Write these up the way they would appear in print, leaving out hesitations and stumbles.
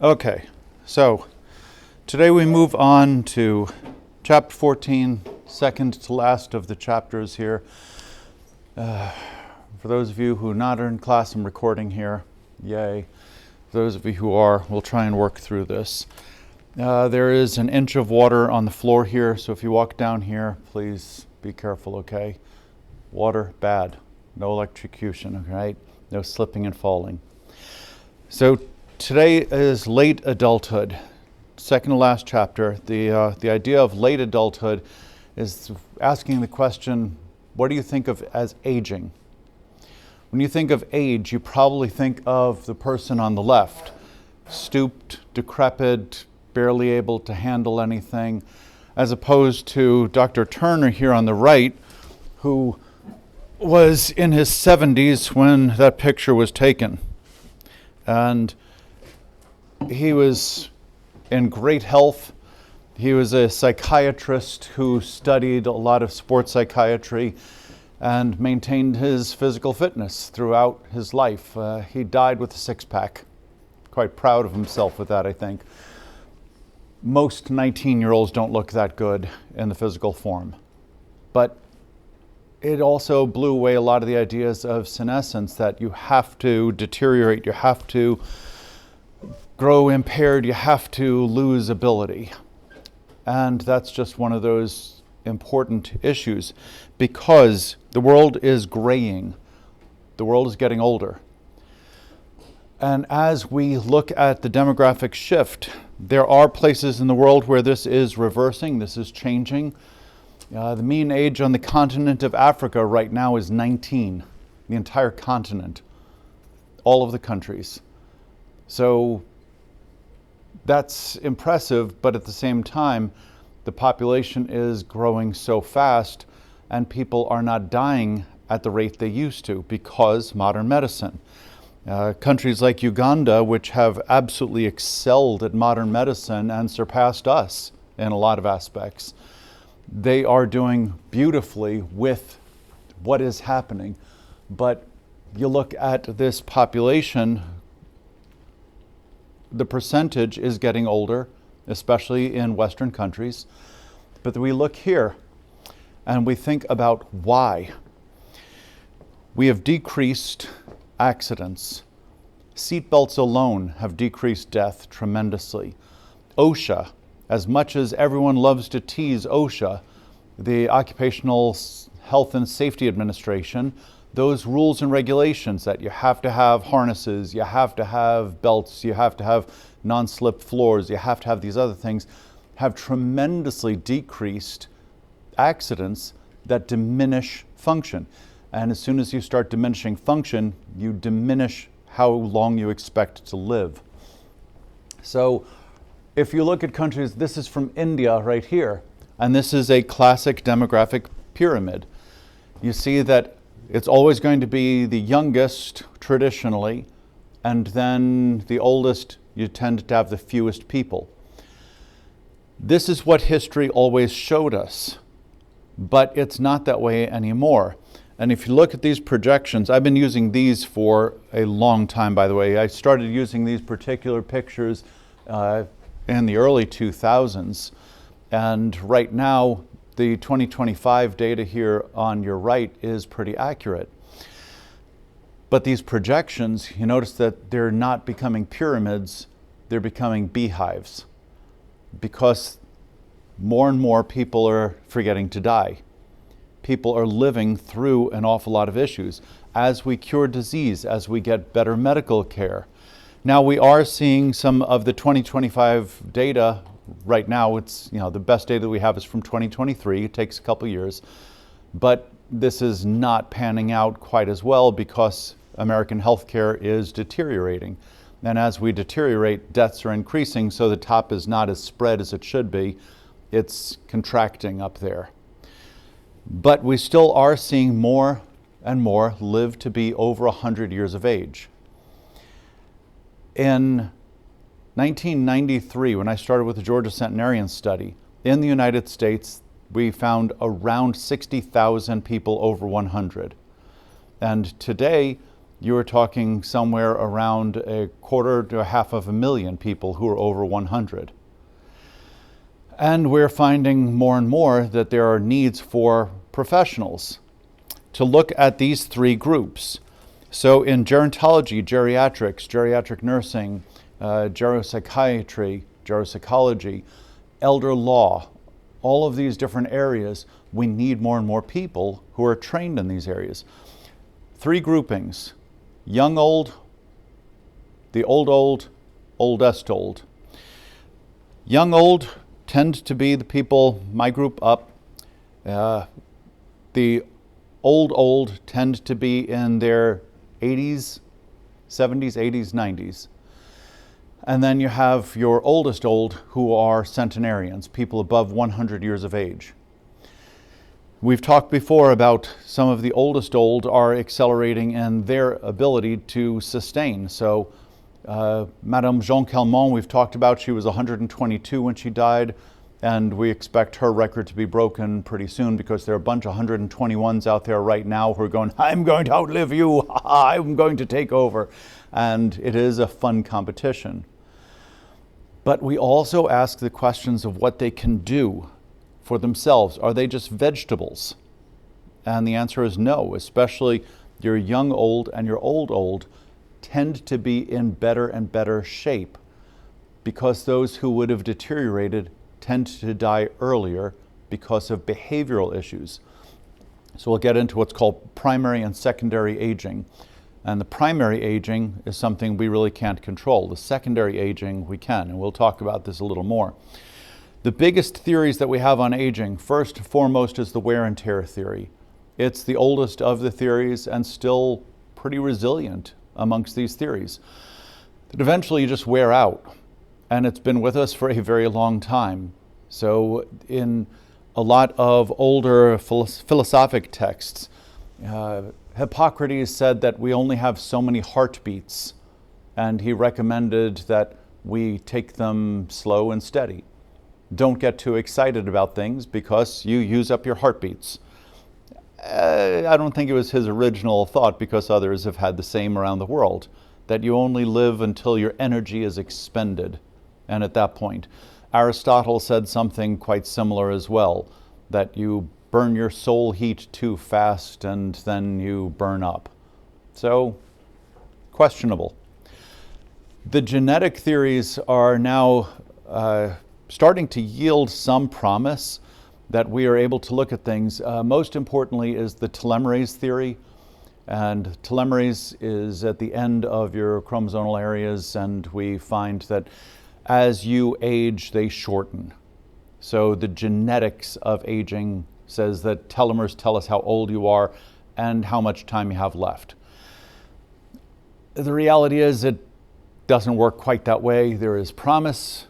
Okay, so today we move on to chapter 14, second to last of the chapters here. For those of you who are not in class, I'm recording here. Yay. For those of you who are, we'll try and work through this. There is an inch of water on the floor here, so if you walk down here, please be careful, okay? Water, bad. No electrocution, all right? No slipping and falling. So today is late adulthood, second to last chapter. The idea of late adulthood is asking the question, what do you think of as aging? When you think of age, you probably think of the person on the left, stooped, decrepit, barely able to handle anything, as opposed to Dr. Turner here on the right, who was in his 70s when that picture was taken. And he was in great health. He was a psychiatrist who studied a lot of sports psychiatry and maintained his physical fitness throughout his life. He died with a six-pack. Quite proud of himself with that, I think. Most 19-year-olds don't look that good in the physical form. But it also blew away a lot of the ideas of senescence, that you have to deteriorate, you have to grow impaired, you have to lose ability. And that's just one of those important issues, because the world is graying. The world is getting older. And as we look at the demographic shift, there are places in the world where this is reversing, this is changing. The mean age on the continent of Africa right now is 19, the entire continent, all of the countries. So that's impressive, but at the same time, the population is growing so fast and people are not dying at the rate they used to because modern medicine. Countries like Uganda, which have absolutely excelled at modern medicine and surpassed us in a lot of aspects, they are doing beautifully with what is happening. But you look at this population, the percentage is getting older, especially in Western countries. But we look here and we think about why. We have decreased accidents. Seatbelts alone have decreased death tremendously. OSHA, as much as everyone loves to tease OSHA, the Occupational Health and Safety Administration, those rules and regulations that you have to have harnesses, you have to have belts, you have to have non-slip floors, you have to have these other things, have tremendously decreased accidents that diminish function. And as soon as you start diminishing function, you diminish how long you expect to live. So if you look at countries, this is from India right here, and this is a classic demographic pyramid. You see that it's always going to be the youngest traditionally, and then the oldest, you tend to have the fewest people. This is what history always showed us, but it's not that way anymore. And if you look at these projections, I've been using these for a long time, by the way. I started using these particular pictures in the early 2000s. And right now, the 2025 data here on your right is pretty accurate. But these projections, you notice that they're not becoming pyramids, they're becoming beehives. Because more and more people are forgetting to die. People are living through an awful lot of issues. As we cure disease, as we get better medical care. Now we are seeing some of the 2025 data. Right now, it's, the best data that we have is from 2023. It takes a couple years. But this is not panning out quite as well because American healthcare is deteriorating. And as we deteriorate, deaths are increasing, so the top is not as spread as it should be. It's contracting up there. But we still are seeing more and more live to be over 100 years of age. In 1993, when I started with the Georgia Centenarian Study, in the United States, we found around 60,000 people over 100. And today, you are talking somewhere around 1/4 to 500,000 people who are over 100. And we're finding more and more that there are needs for professionals to look at these three groups. So in gerontology, geriatrics, geriatric nursing, geropsychiatry, geropsychology, elder law, all of these different areas, we need more and more people who are trained in these areas. Three groupings: young old, the old, oldest old. Young old tend to be the people, my group up. The old tend to be in their 80s, 70s, 80s, 90s. And then you have your oldest old, who are centenarians, people above 100 years of age. We've talked before about some of the oldest old are accelerating in their ability to sustain. So Madame Jean Calment, we've talked about, she was 122 when she died, and we expect her record to be broken pretty soon because there are a bunch of 121s out there right now who are going, I'm going to outlive you, I'm going to take over. And it is a fun competition. But we also ask the questions of what they can do for themselves. Are they just vegetables? And the answer is no, especially your young old and your old tend to be in better and better shape because those who would have deteriorated tend to die earlier because of behavioral issues. So we'll get into what's called primary and secondary aging. And the primary aging is something we really can't control. The secondary aging we can, and we'll talk about this a little more. The biggest theories that we have on aging, first and foremost, is the wear and tear theory. It's the oldest of the theories and still pretty resilient amongst these theories. That eventually you just wear out, and it's been with us for a very long time. So in a lot of older philosophic texts, Hippocrates said that we only have so many heartbeats, and he recommended that we take them slow and steady. Don't get too excited about things because you use up your heartbeats. I don't think it was his original thought, because others have had the same around the world, that you only live until your energy is expended. And at that point, Aristotle said something quite similar as well, that you burn your soul heat too fast and then you burn up. So, questionable. The genetic theories are now starting to yield some promise that we are able to look at things. Most importantly is the telomerase theory. And telomerase is at the end of your chromosomal areas, and we find that as you age, they shorten. So the genetics of aging says that telomeres tell us how old you are and how much time you have left. The reality is it doesn't work quite that way. There is promise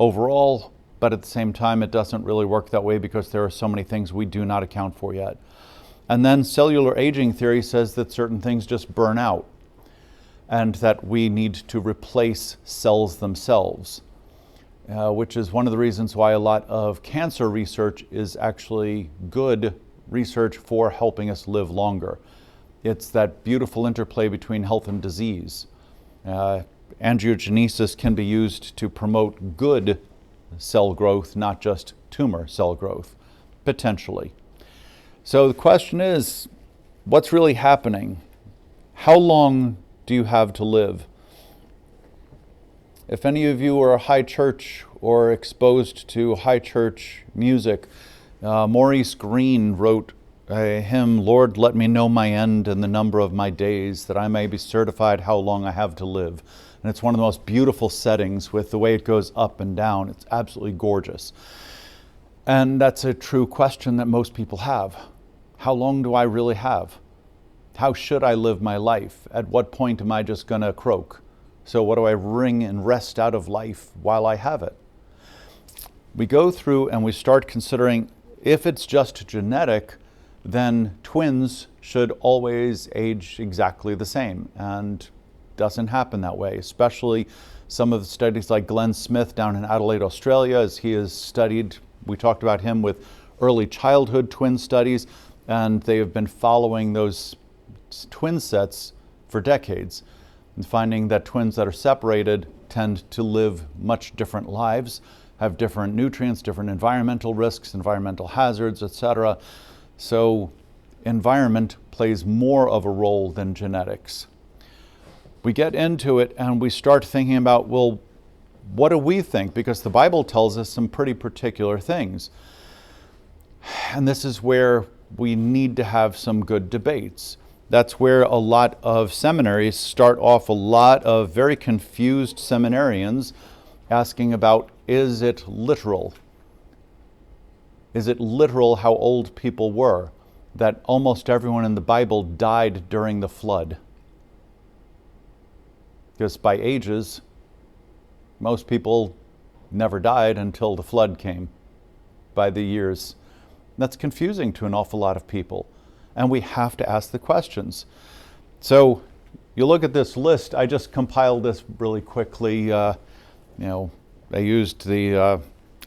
overall, but at the same time it doesn't really work that way because there are so many things we do not account for yet. And then cellular aging theory says that certain things just burn out and that we need to replace cells themselves. Which is one of the reasons why a lot of cancer research is actually good research for helping us live longer. It's that beautiful interplay between health and disease. Angiogenesis can be used to promote good cell growth, not just tumor cell growth, potentially. So the question is, what's really happening? How long do you have to live? If any of you are high church or exposed to high church music, Maurice Green wrote a hymn, Lord, let me know my end and the number of my days, that I may be certified how long I have to live. And it's one of the most beautiful settings with the way it goes up and down. It's absolutely gorgeous. And that's a true question that most people have. How long do I really have? How should I live my life? At what point am I just going to croak? So what do I wring and wrest out of life while I have it? We go through and we start considering, if it's just genetic, then twins should always age exactly the same, and doesn't happen that way, especially some of the studies like Glenn Smith down in Adelaide, Australia, as he has studied, we talked about him with early childhood twin studies, and they have been following those twin sets for decades, and finding that twins that are separated tend to live much different lives, have different nutrients, different environmental risks, environmental hazards, etc. So environment plays more of a role than genetics. We get into it and we start thinking about, well, what do we think? Because the Bible tells us some pretty particular things. And this is where we need to have some good debates. That's where a lot of seminaries start off, a lot of very confused seminarians asking about, is it literal? Is it literal how old people were? That almost everyone in the Bible died during the flood. Because by ages, most people never died until the flood came, by the years. That's confusing to an awful lot of people. And we have to ask the questions. So you look at this list. I just compiled this really quickly. I used the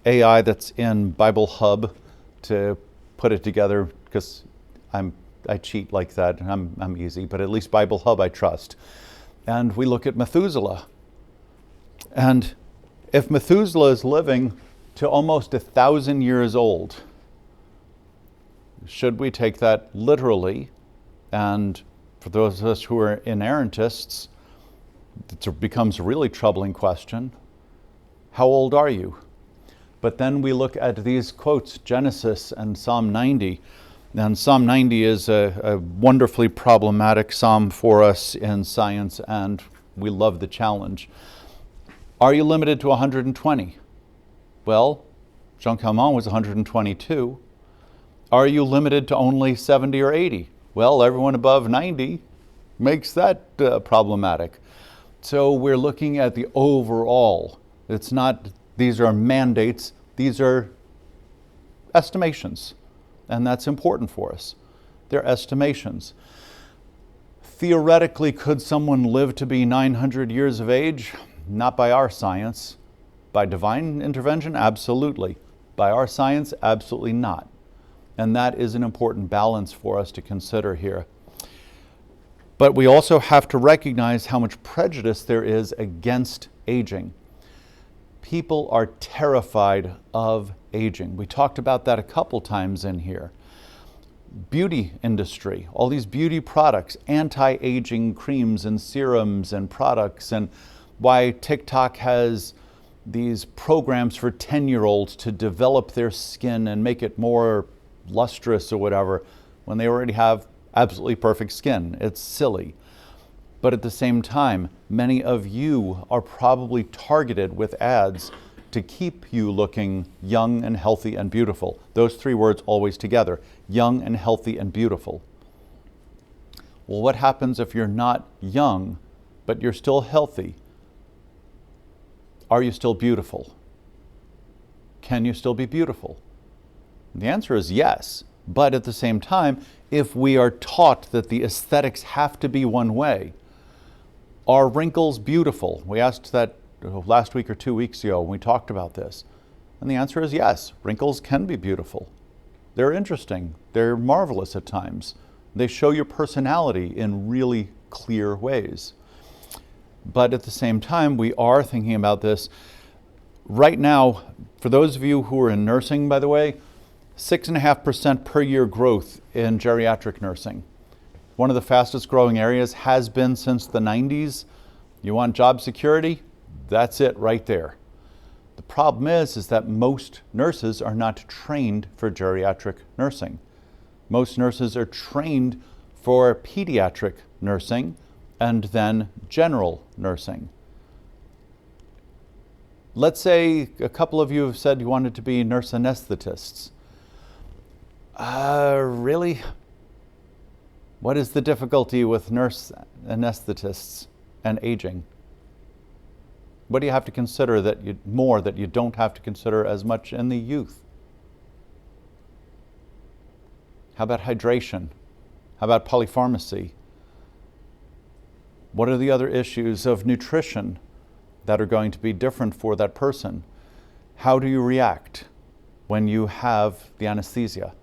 AI that's in Bible Hub to put it together because I cheat like that. I'm easy, but at least Bible Hub I trust. And we look at Methuselah. And if Methuselah is living to almost 1,000 years old, should we take that literally? And for those of us who are inerrantists, it becomes a really troubling question. How old are you? But then we look at these quotes, Genesis and Psalm 90. And Psalm 90 is a wonderfully problematic psalm for us in science, and we love the challenge. Are you limited to 120? Well, Jean Calment was 122. Are you limited to only 70 or 80? Well, everyone above 90 makes that problematic. So we're looking at the overall. It's not, these are mandates, these are estimations. And that's important for us. They're estimations. Theoretically, could someone live to be 900 years of age? Not by our science. By divine intervention? Absolutely. By our science? Absolutely not. And that is an important balance for us to consider here. But we also have to recognize how much prejudice there is against aging. People are terrified of aging. We talked about that a couple times in here. Beauty industry, all these beauty products, anti-aging creams and serums and products, and why TikTok has these programs for 10-year-olds to develop their skin and make it more lustrous or whatever, when they already have absolutely perfect skin. It's silly. But at the same time, many of you are probably targeted with ads to keep you looking young and healthy and beautiful. Those three words always together, young and healthy and beautiful. Well, what happens if you're not young, but you're still healthy? Are you still beautiful? Can you still be beautiful? The answer is yes. But at the same time, if we are taught that the aesthetics have to be one way, are wrinkles beautiful? We asked that last week or 2 weeks ago when we talked about this. And the answer is yes. Wrinkles can be beautiful. They're interesting. They're marvelous at times. They show your personality in really clear ways. But at the same time, we are thinking about this. Right now, for those of you who are in nursing, by the way, 6.5% per year growth in geriatric nursing. One of the fastest growing areas has been since the 90s. You want job security? That's it right there. The problem is that most nurses are not trained for geriatric nursing. Most nurses are trained for pediatric nursing and then general nursing. Let's say a couple of you have said you wanted to be nurse anesthetists. Really? What is the difficulty with nurse anesthetists and aging? What do you have to consider that you don't have to consider as much in the youth? How about hydration? How about polypharmacy? What are the other issues of nutrition that are going to be different for that person? How do you react when you have the anesthesia?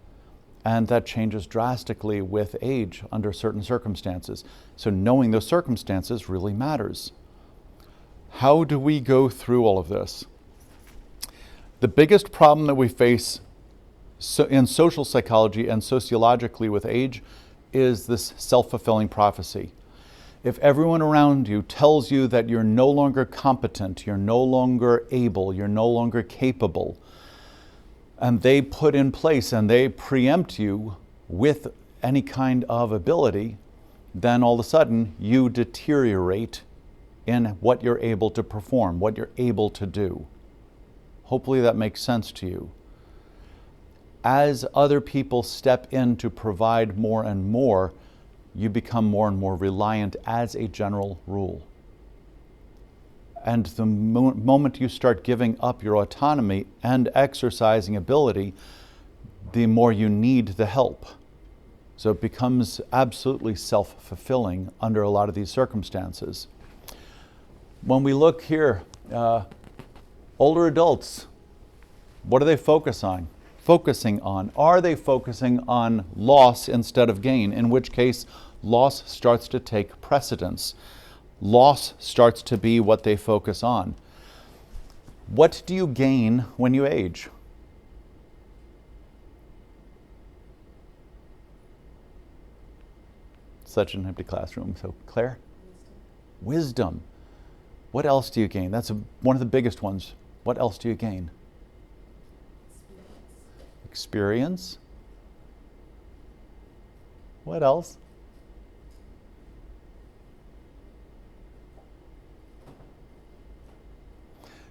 And that changes drastically with age under certain circumstances. So knowing those circumstances really matters. How do we go through all of this? The biggest problem that we face in social psychology and sociologically with age is this self-fulfilling prophecy. If everyone around you tells you that you're no longer competent, you're no longer able, you're no longer capable, and they put in place and they preempt you with any kind of ability, then all of a sudden you deteriorate in what you're able to perform, what you're able to do. Hopefully that makes sense to you. As other people step in to provide more and more, you become more and more reliant as a general rule. And the moment you start giving up your autonomy and exercising ability, the more you need the help. So it becomes absolutely self-fulfilling under a lot of these circumstances. When we look here, older adults, what do they focusing on? Are they focusing on loss instead of gain? In which case, loss starts to take precedence. Loss starts to be what they focus on. What do you gain when you age? Such an empty classroom. So, Claire? Wisdom. What else do you gain? That's one of the biggest ones. What else do you gain? Experience. What else?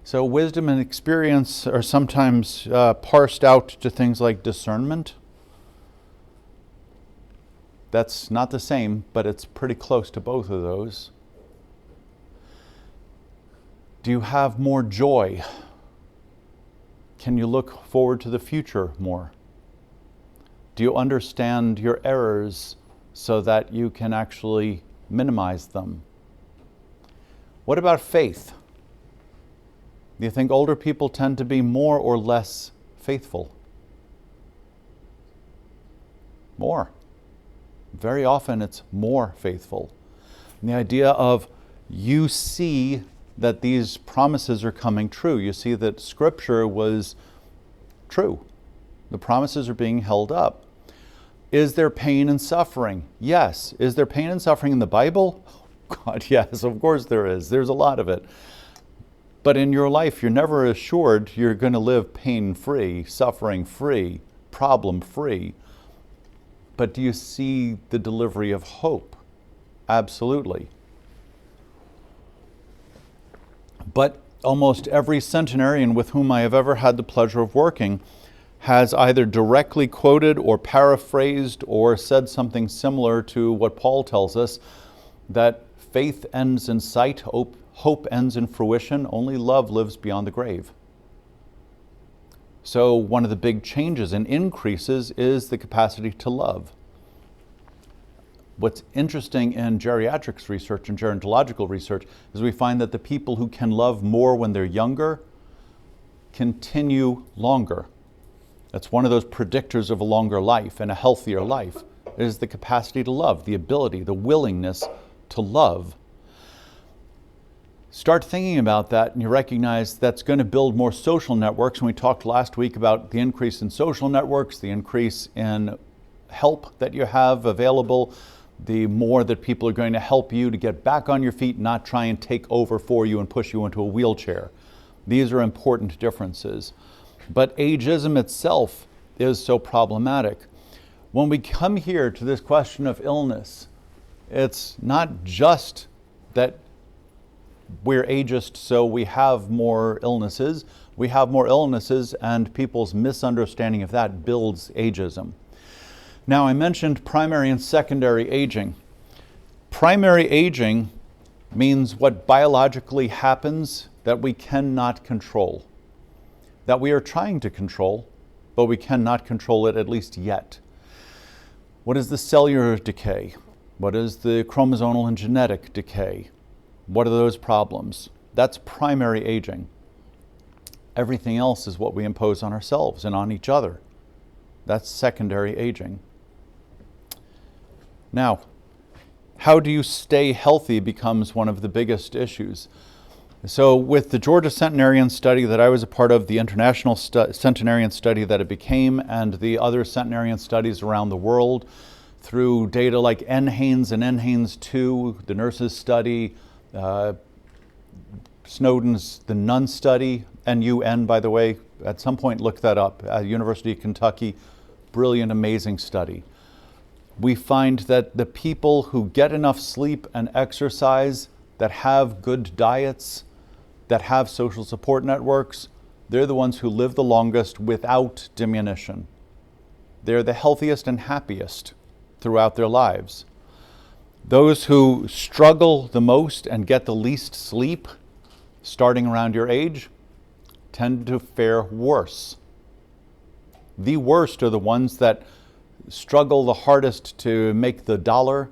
So wisdom and experience are sometimes parsed out to things like discernment. That's not the same, but it's pretty close to both of those. Do you have more joy? Can you look forward to the future more? Do you understand your errors so that you can actually minimize them? What about faith? Do you think older people tend to be more or less faithful? More. Very often it's more faithful. And the idea of you see that these promises are coming true. You see that Scripture was true. The promises are being held up. Is there pain and suffering? Yes. Is there pain and suffering in the Bible? God, yes, of course there is. There's a lot of it. But in your life, you're never assured you're going to live pain-free, suffering-free, problem-free. But do you see the delivery of hope? Absolutely. But almost every centenarian with whom I have ever had the pleasure of working has either directly quoted or paraphrased or said something similar to what Paul tells us, that faith ends in sight, hope ends in fruition, only love lives beyond the grave. So one of the big changes and increases is the capacity to love. What's interesting in geriatrics research and gerontological research is we find that the people who can love more when they're younger continue longer. That's one of those predictors of a longer life and a healthier life, is the capacity to love, the ability, the willingness to love. Start thinking about that and you recognize that's going to build more social networks. And we talked last week about the increase in social networks, the increase in help that you have available, the more that people are going to help you to get back on your feet, not try and take over for you and push you into a wheelchair. These are important differences. But ageism itself is so problematic. When we come here to this question of illness, it's not just that we're ageist so we have more illnesses. We have more illnesses and people's misunderstanding of that builds ageism. Now, I mentioned primary and secondary aging. Primary aging means what biologically happens that we cannot control, that we are trying to control, but we cannot control it, at least yet. What is the cellular decay? What is the chromosomal and genetic decay? What are those problems? That's primary aging. Everything else is what we impose on ourselves and on each other. That's secondary aging. Now, how do you stay healthy becomes one of the biggest issues. So with the Georgia Centenarian study that I was a part of, the international centenarian study that it became, and the other centenarian studies around the world, through data like NHANES and NHANES 2, the nurses study, Snowden's the Nun study, NUN, by the way, at some point look that up, at University of Kentucky, brilliant, amazing study. We find that the people who get enough sleep and exercise, that have good diets, that have social support networks, they're the ones who live the longest without diminution. They're the healthiest and happiest throughout their lives. Those who struggle the most and get the least sleep, starting around your age, tend to fare worse. The worst are the ones that struggle the hardest to make the dollar.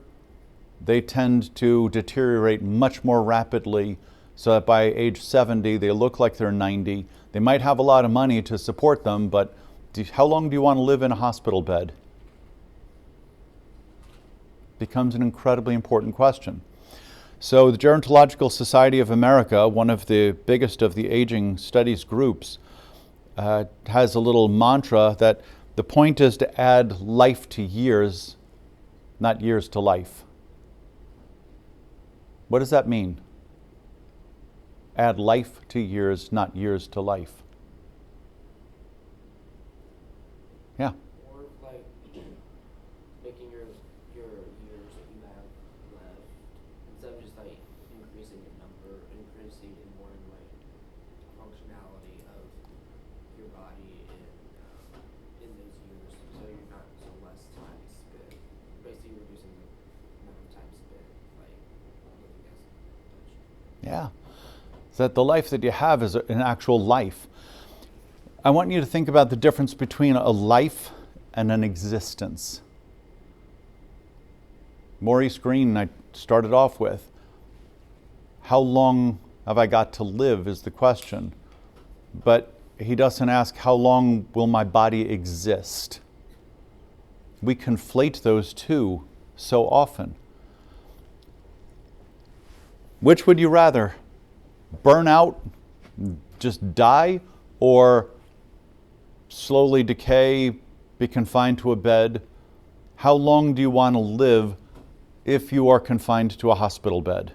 They tend to deteriorate much more rapidly, so that by age 70 they look like they're 90. They might have a lot of money to support them, but how long do you want to live in a hospital bed? Becomes an incredibly important question. So the Gerontological Society of America, one of the biggest of the aging studies groups, has a little mantra that the point is to add life to years, not years to life. What does that mean? Add life to years, not years to life. Yeah. Or like making your years that you have left, instead of just like increasing in number, increasing in more in like functionality of your body in those years, so you're not so less time spent. Basically reducing the amount of time spent like looking at such. Yeah. So that the life that you have is an actual life. I want you to think about the difference between a life and an existence. Maurice Green, I started off with, how long have I got to live is the question. But he doesn't ask, how long will my body exist? We conflate those two so often. Which would you rather? Burn out, just die, or slowly decay, be confined to a bed? How long do you want to live if you are confined to a hospital bed?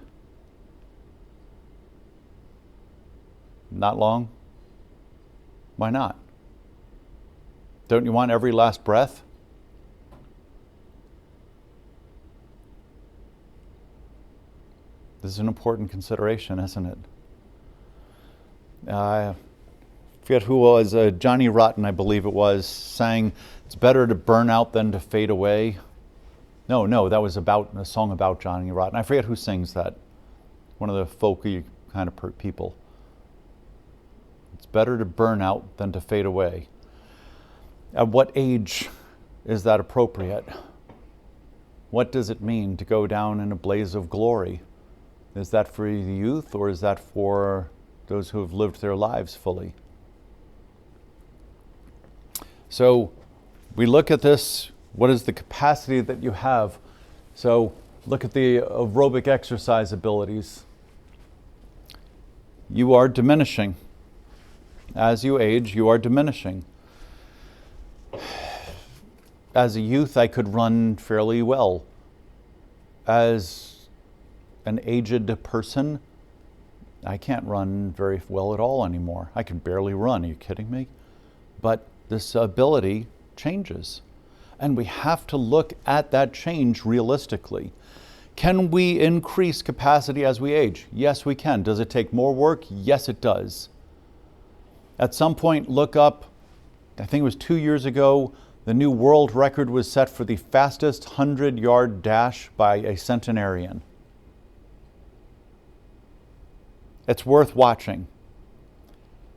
Not long? Why not? Don't you want every last breath? This is an important consideration, isn't it? I forget who it was, Johnny Rotten, I believe it was, sang, it's better to burn out than to fade away. No, that was about a song about Johnny Rotten. I forget who sings that. One of the folky kind of people. It's better to burn out than to fade away. At what age is that appropriate? What does it mean to go down in a blaze of glory? Is that for the youth, or is that for those who have lived their lives fully? So we look at this, what is the capacity that you have? So look at the aerobic exercise abilities. You are diminishing. As you age, you are diminishing. As a youth, I could run fairly well. As an aged person, I can't run very well at all anymore. I can barely run. Are you kidding me? But this ability changes. And we have to look at that change realistically. Can we increase capacity as we age? Yes, we can. Does it take more work? Yes, it does. At some point, look up, I think it was 2 years ago, the new world record was set for the fastest 100-yard dash by a centenarian. It's worth watching.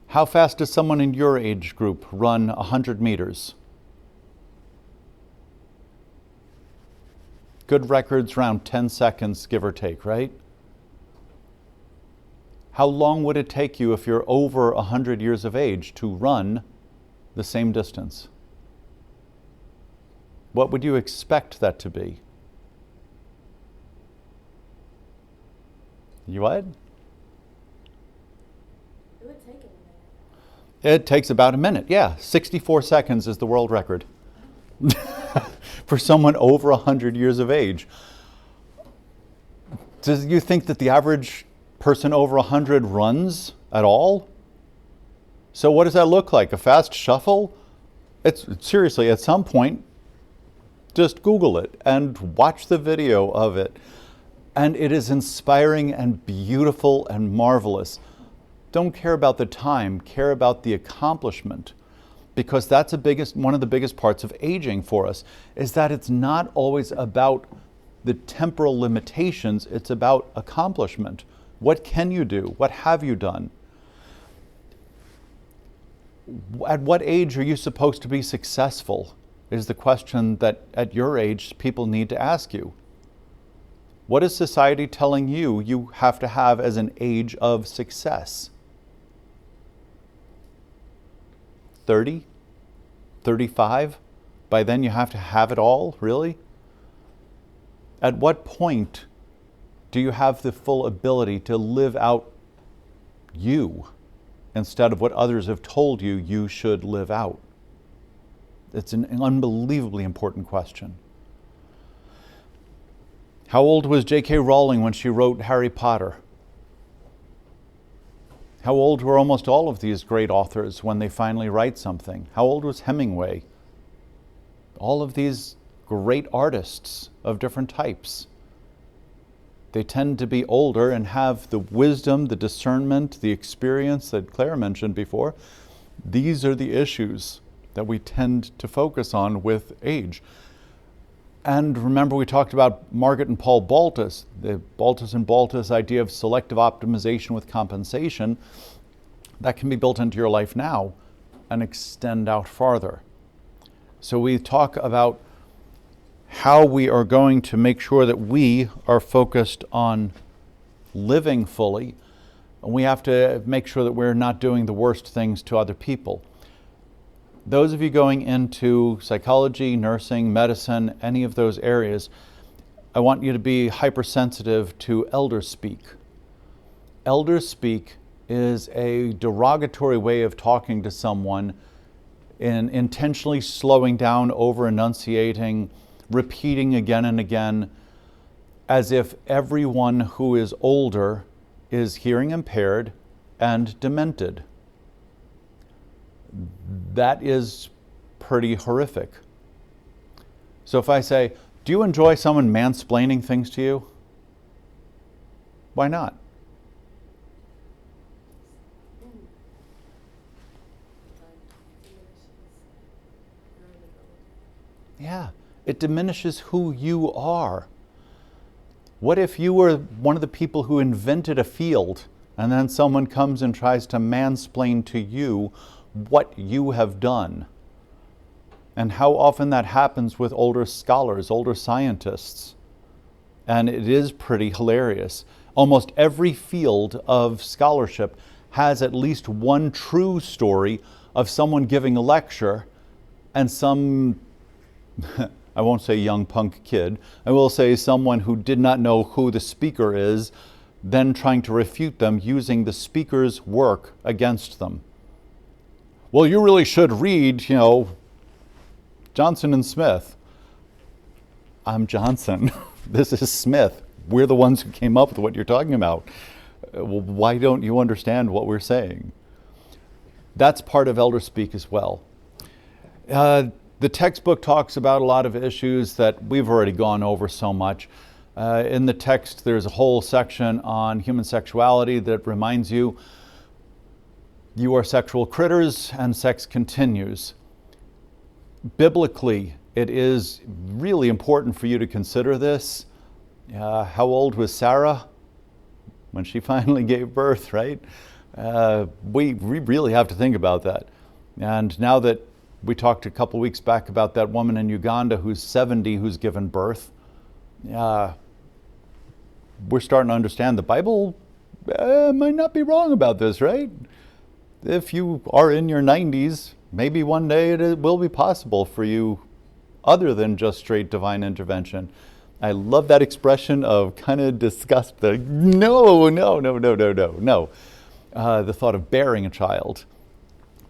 How fast does someone in your age group run 100 meters? Good records around 10 seconds, give or take, right? How long would it take you if you're over 100 years of age to run the same distance? What would you expect that to be? You what? It would take a minute. It takes about a minute, yeah. 64 seconds is the world record for someone over 100 years of age. Do you think that the average person over 100 runs at all? So what does that look like? A fast shuffle? It's seriously, at some point, just Google it and watch the video of it. And it is inspiring and beautiful and marvelous. Don't care about the time, care about the accomplishment. Because that's one of the biggest parts of aging for us, is that it's not always about the temporal limitations, it's about accomplishment. What can you do? What have you done? At what age are you supposed to be successful? Is the question that at your age people need to ask you. What is society telling you you have to have as an age of success? 30? 35? By then you have to have it all, really? At what point do you have the full ability to live out you instead of what others have told you you should live out? It's an unbelievably important question. How old was J.K. Rowling when she wrote Harry Potter? How old were almost all of these great authors when they finally write something? How old was Hemingway? All of these great artists of different types. They tend to be older and have the wisdom, the discernment, the experience that Claire mentioned before. These are the issues that we tend to focus on with age. And remember, we talked about Margaret and Paul Baltus, the Baltus and Baltus idea of selective optimization with compensation. That can be built into your life now and extend out farther. So we talk about how we are going to make sure that we are focused on living fully. And we have to make sure that we're not doing the worst things to other people. Those of you going into psychology, nursing, medicine, any of those areas, I want you to be hypersensitive to elder speak. Elder speak is a derogatory way of talking to someone in intentionally slowing down, over enunciating, repeating again and again, as if everyone who is older is hearing impaired and demented. That is pretty horrific. So if I say, do you enjoy someone mansplaining things to you? Why not? Yeah, it diminishes who you are. What if you were one of the people who invented a field and then someone comes and tries to mansplain to you what you have done? And how often that happens with older scholars, older scientists. And it is pretty hilarious. Almost every field of scholarship has at least one true story of someone giving a lecture and some, I won't say young punk kid, I will say someone who did not know who the speaker is, then trying to refute them using the speaker's work against them. Well, you really should read, Johnson and Smith. I'm Johnson. This is Smith. We're the ones who came up with what you're talking about. Well, why don't you understand what we're saying? That's part of elder speak as well. The textbook talks about a lot of issues that we've already gone over so much. In the text, there's a whole section on human sexuality that reminds you you are sexual critters and sex continues. Biblically, it is really important for you to consider this. How old was Sarah when she finally gave birth, right? We really have to think about that. And now that we talked a couple weeks back about that woman in Uganda who's 70 who's given birth, we're starting to understand the Bible might not be wrong about this, right? If you are in your 90s, maybe one day it will be possible for you other than just straight divine intervention. I love that expression of kind of disgust, the no. The thought of bearing a child.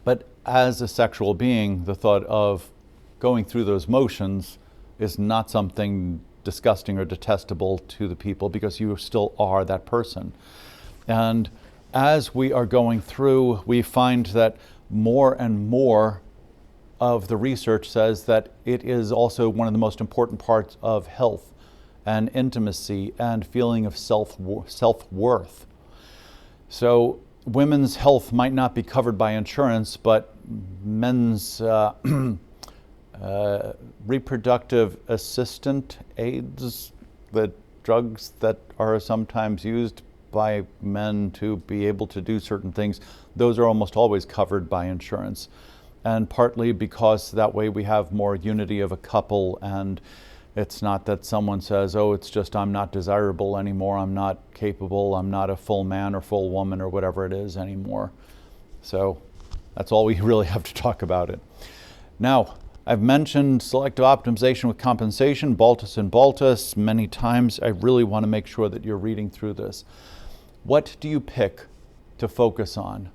But as a sexual being, the thought of going through those motions is not something disgusting or detestable to the people, because you still are that person. And as we are going through, we find that more and more of the research says that it is also one of the most important parts of health and intimacy and feeling of self-worth. So women's health might not be covered by insurance, but men's reproductive assistant aids, the drugs that are sometimes used by men to be able to do certain things, those are almost always covered by insurance. And partly because that way we have more unity of a couple, and it's not that someone says, oh, it's just I'm not desirable anymore, I'm not capable, I'm not a full man or full woman or whatever it is anymore. So that's all we really have to talk about it. Now, I've mentioned selective optimization with compensation, Baltus and Baltus, many times. I really want to make sure that you're reading through this. What do you pick to focus on?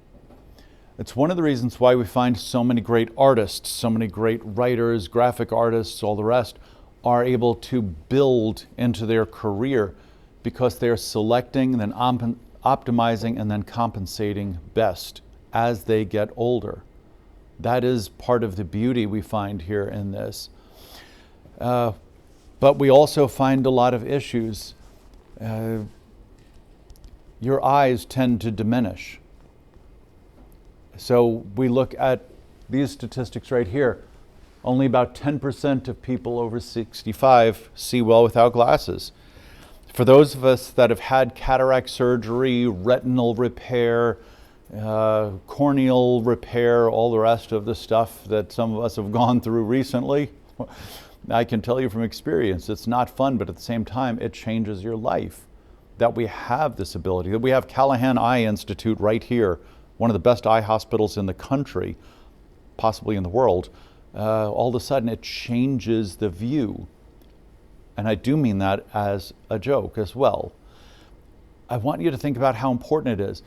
It's one of the reasons why we find so many great artists, so many great writers, graphic artists, all the rest, are able to build into their career because they're selecting, then optimizing, and then compensating best as they get older. That is part of the beauty we find here in this. But we also find a lot of issues. Your eyes tend to diminish. So we look at these statistics right here. Only about 10% of people over 65 see well without glasses. For those of us that have had cataract surgery, retinal repair, corneal repair, all the rest of the stuff that some of us have gone through recently, I can tell you from experience, it's not fun, but at the same time, it changes your life. That we have this ability, that we have Callahan Eye Institute right here, one of the best eye hospitals in the country, possibly in the world. All of a sudden, it changes the view. And I do mean that as a joke as well. I want you to think about how important it is.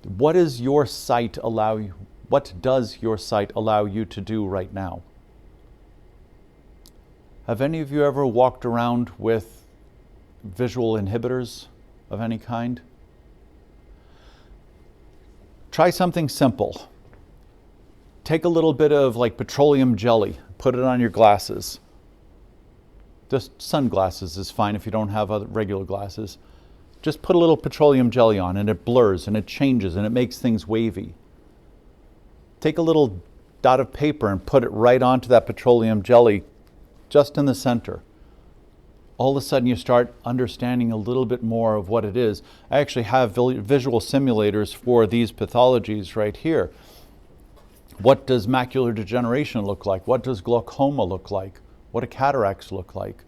What does your sight allow you to do right now? Have any of you ever walked around with visual inhibitors of any kind? Try something simple. Take a little bit of like petroleum jelly, put it on your glasses. Just sunglasses is fine if you don't have other regular glasses. Just put a little petroleum jelly on and it blurs and it changes and it makes things wavy. Take a little dot of paper and put it right onto that petroleum jelly, just in the center. All of a sudden you start understanding a little bit more of what it is. I actually have visual simulators for these pathologies right here. What does macular degeneration look like? What does glaucoma look like? What do cataracts look like?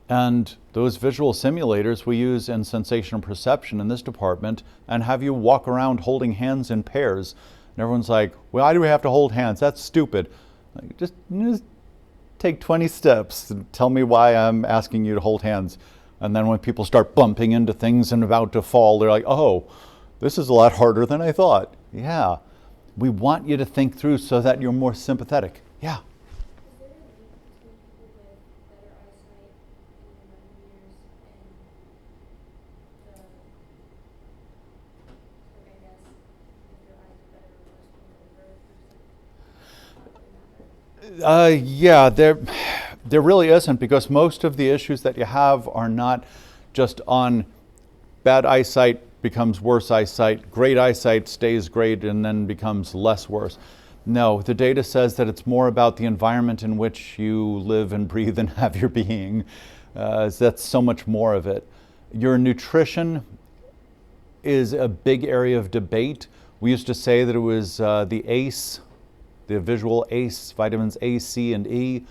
And those visual simulators we use in sensation and perception in this department, and have you walk around holding hands in pairs. And everyone's like, well, why do we have to hold hands? That's stupid. Like, just take 20 steps and tell me why I'm asking you to hold hands. And then when people start bumping into things and about to fall, they're like, oh, this is a lot harder than I thought. Yeah. We want you to think through so that you're more sympathetic. Yeah. Yeah, there really isn't, because most of the issues that you have are not just on bad eyesight becomes worse eyesight, great eyesight stays great and then becomes less worse. No, the data says that it's more about the environment in which you live and breathe and have your being. That's so much more of it. Your nutrition is a big area of debate. We used to say that it was the ACE, the visual ACE, vitamins A, C, and E,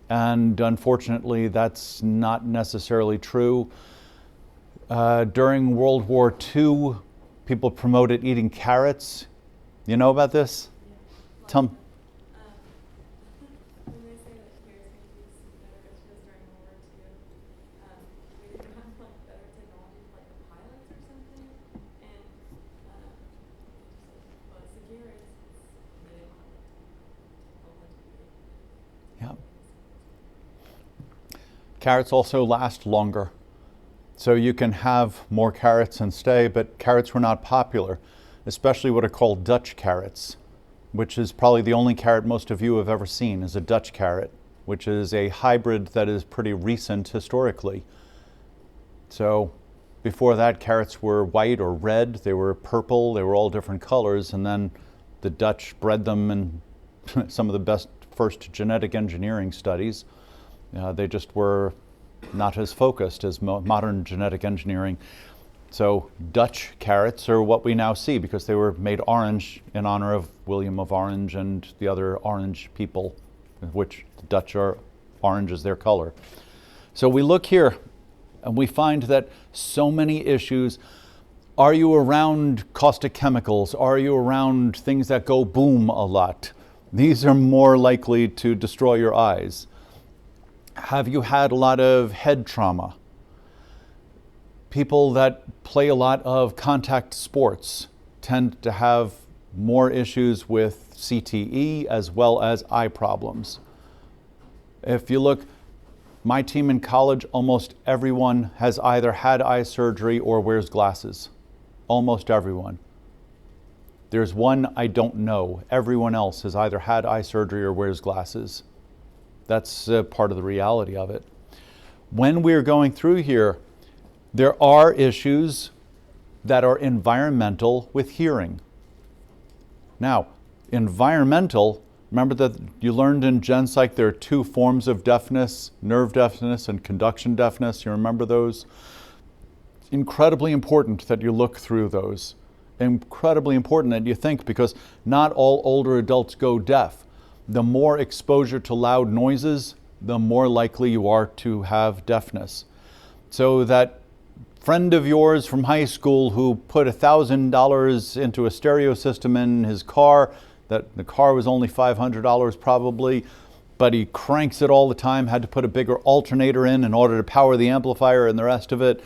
and unfortunately that's not necessarily true. During World War II, people promoted eating carrots. You know about this? Yeah. Tell me. I'm going to say that here's Carrots also last longer. So you can have more carrots and stay, but carrots were not popular, especially what are called Dutch carrots, which is probably the only carrot most of you have ever seen is a Dutch carrot, which is a hybrid that is pretty recent historically. So before that, carrots were white or red, they were purple, they were all different colors, and then the Dutch bred them in some of the best first genetic engineering studies. They just were not as focused as modern genetic engineering. So Dutch carrots are what we now see because they were made orange in honor of William of Orange and the other orange people, which the Dutch are orange as their color. So we look here and we find that so many issues. Are you around caustic chemicals? Are you around things that go boom a lot? These are more likely to destroy your eyes. Have you had a lot of head trauma? People that play a lot of contact sports tend to have more issues with CTE as well as eye problems. If you look, my team in college, almost everyone has either had eye surgery or wears glasses. Almost everyone. There's one I don't know. Everyone else has either had eye surgery or wears glasses. That's part of the reality of it. When we're going through here, there are issues that are environmental with hearing. Now, environmental, remember that you learned in Gen Psych there are two forms of deafness, nerve deafness and conduction deafness. You remember those? It's incredibly important that you look through those. Incredibly important that you think, because not all older adults go deaf. The more exposure to loud noises, the more likely you are to have deafness. So that friend of yours from high school who put $1,000 into a stereo system in his car, that the car was only $500 probably, but he cranks it all the time, had to put a bigger alternator in order to power the amplifier and the rest of it,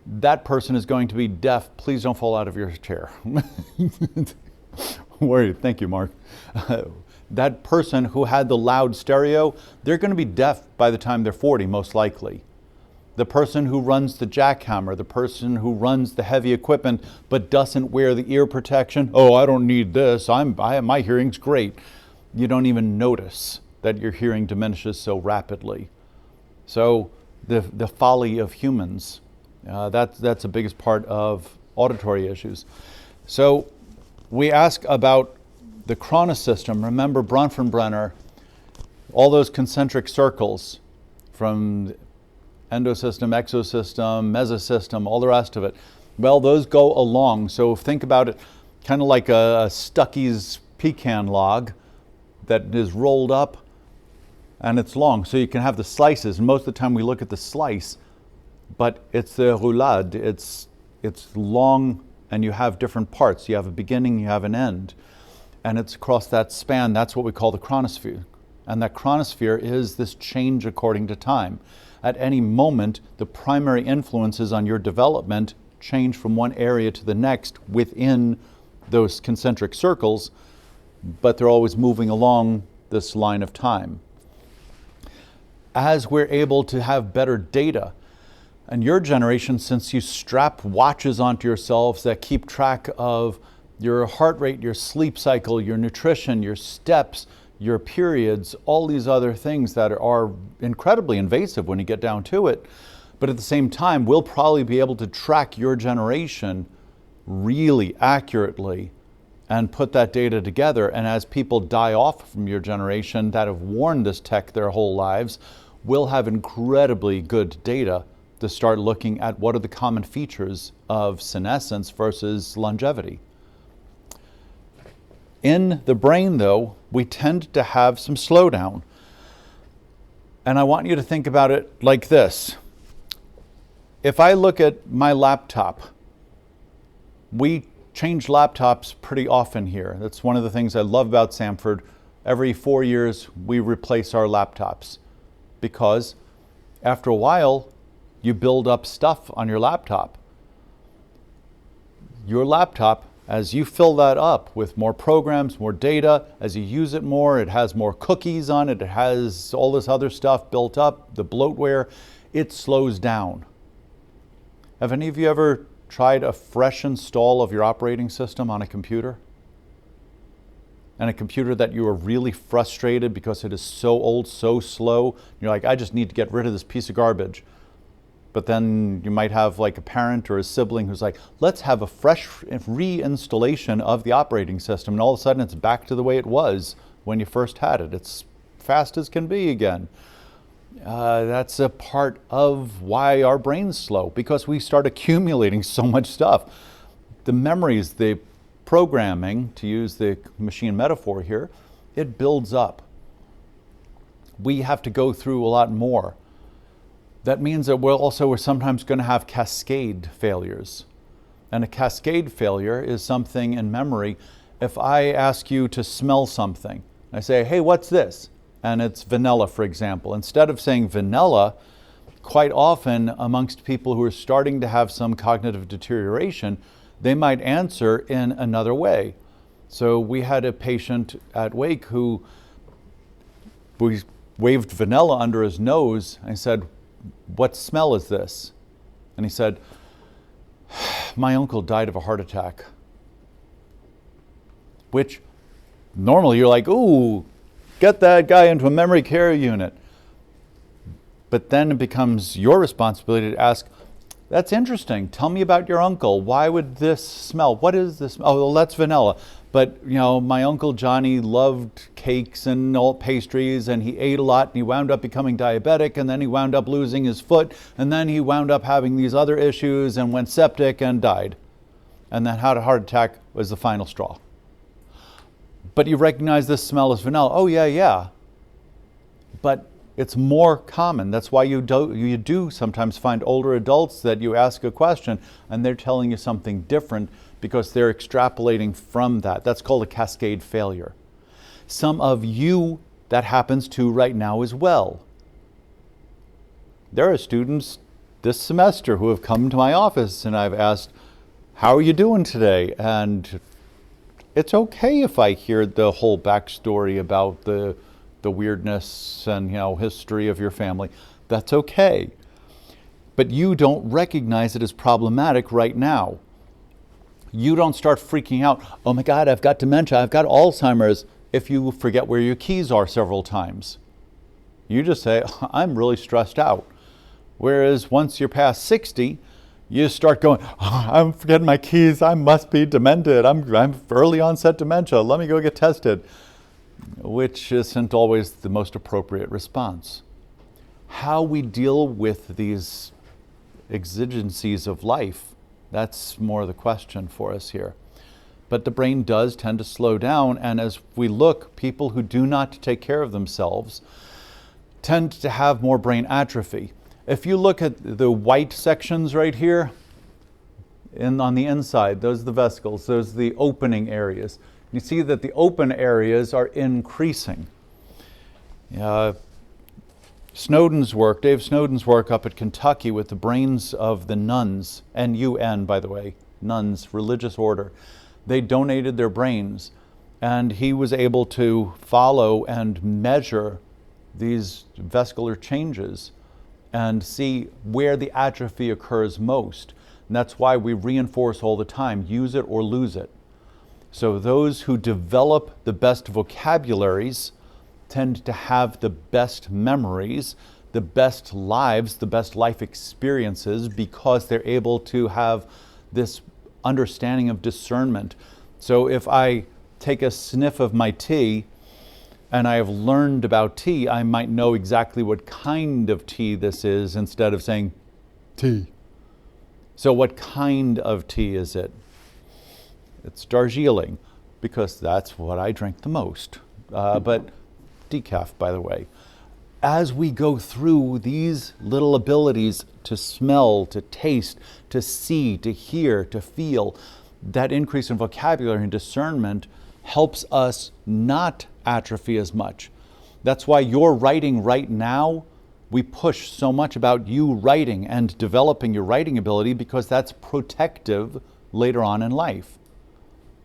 that person is going to be deaf. Please don't fall out of your chair. Thank you, Mark. That person who had the loud stereo, they're going to be deaf by the time they're 40, most likely. The person who runs the jackhammer, the person who runs the heavy equipment but doesn't wear the ear protection, oh, I don't need this, my hearing's great. You don't even notice that your hearing diminishes so rapidly. So the folly of humans, that's the biggest part of auditory issues. So we ask about the Cronus system. Remember Bronfenbrenner, all those concentric circles from endosystem, exosystem, mesosystem, all the rest of it. Well, those go along. So think about it kind of like a Stuckey's pecan log that is rolled up and it's long. So you can have the slices. And most of the time we look at the slice, but it's the roulade. It's long and you have different parts. You have a beginning, you have an end. And it's across that span. That's what we call the chronosphere. And that chronosphere is this change according to time. At any moment, the primary influences on your development change from one area to the next within those concentric circles, but they're always moving along this line of time. As we're able to have better data, and your generation, since you strap watches onto yourselves that keep track of your heart rate, your sleep cycle, your nutrition, your steps, your periods, all these other things that are incredibly invasive when you get down to it. But at the same time, we'll probably be able to track your generation really accurately and put that data together. And as people die off from your generation that have worn this tech their whole lives, we'll have incredibly good data to start looking at what are the common features of senescence versus longevity. In the brain, though, we tend to have some slowdown. And I want you to think about it like this. If I look at my laptop, we change laptops pretty often here. That's one of the things I love about Samford. Every 4 years, we replace our laptops because after a while, you build up stuff on your laptop. Your laptop As you fill that up with more programs, more data, as you use it more, it has more cookies on it, it has all this other stuff built up, the bloatware, it slows down. Have any of you ever tried a fresh install of your operating system on a computer? And a computer that you are really frustrated because it is so old, so slow, you're like, I just need to get rid of this piece of garbage. But then you might have like a parent or a sibling who's like, let's have a fresh reinstallation of the operating system. And all of a sudden it's back to the way it was when you first had it. It's fast as can be again. That's a part of why our brain's slow, because we start accumulating so much stuff. The memories, the programming, to use the machine metaphor here, it builds up. We have to go through a lot more. That means that we're sometimes going to have cascade failures. And a cascade failure is something in memory. If I ask you to smell something, I say, hey, what's this? And it's vanilla, for example. Instead of saying vanilla, quite often amongst people who are starting to have some cognitive deterioration, they might answer in another way. So we had a patient at Wake who we waved vanilla under his nose. I said, what smell is this? And he said, my uncle died of a heart attack. Which normally you're like, ooh, get that guy into a memory care unit. But then it becomes your responsibility to ask, that's interesting. Tell me about your uncle. Why would this smell? What is this? Oh, well, that's vanilla. But, you know, my Uncle Johnny loved cakes and all pastries, and he ate a lot, and he wound up becoming diabetic, and then he wound up losing his foot, and then he wound up having these other issues and went septic and died. And then had a heart attack was the final straw. But you recognize this smell as vanilla. Oh, yeah. But it's more common. That's why you do sometimes find older adults that you ask a question and they're telling you something different because they're extrapolating from that. That's called a cascade failure. Some of you that happens to right now as well. There are students this semester who have come to my office and I've asked, how are you doing today? And it's okay if I hear the whole backstory about the weirdness and, you know, history of your family. That's okay. But you don't recognize it as problematic right now. You don't start freaking out, oh my God, I've got dementia, I've got Alzheimer's, if you forget where your keys are several times. You just say, I'm really stressed out. Whereas once you're past 60, you start going, oh, I'm forgetting my keys, I must be demented, I'm early onset dementia, let me go get tested. Which isn't always the most appropriate response. How we deal with these exigencies of life, that's more the question for us here. But the brain does tend to slow down, and as we look, people who do not take care of themselves tend to have more brain atrophy. If you look at the white sections right here, on the inside, those are the vesicles, those are the opening areas. You see that the open areas are increasing. Dave Snowden's work up at Kentucky with the brains of the nuns, N-U-N, by the way, nuns, religious order. They donated their brains, and he was able to follow and measure these vesicular changes and see where the atrophy occurs most. And that's why we reinforce all the time, use it or lose it. So those who develop the best vocabularies tend to have the best memories, the best lives, the best life experiences, because they're able to have this understanding of discernment. So if I take a sniff of my tea and I have learned about tea, I might know exactly what kind of tea this is instead of saying tea. So what kind of tea is it? It's Darjeeling, because that's what I drink the most. But decaf, by the way. As we go through these little abilities to smell, to taste, to see, to hear, to feel, that increase in vocabulary and discernment helps us not atrophy as much. That's why you're writing right now. We push so much about you writing and developing your writing ability because that's protective later on in life.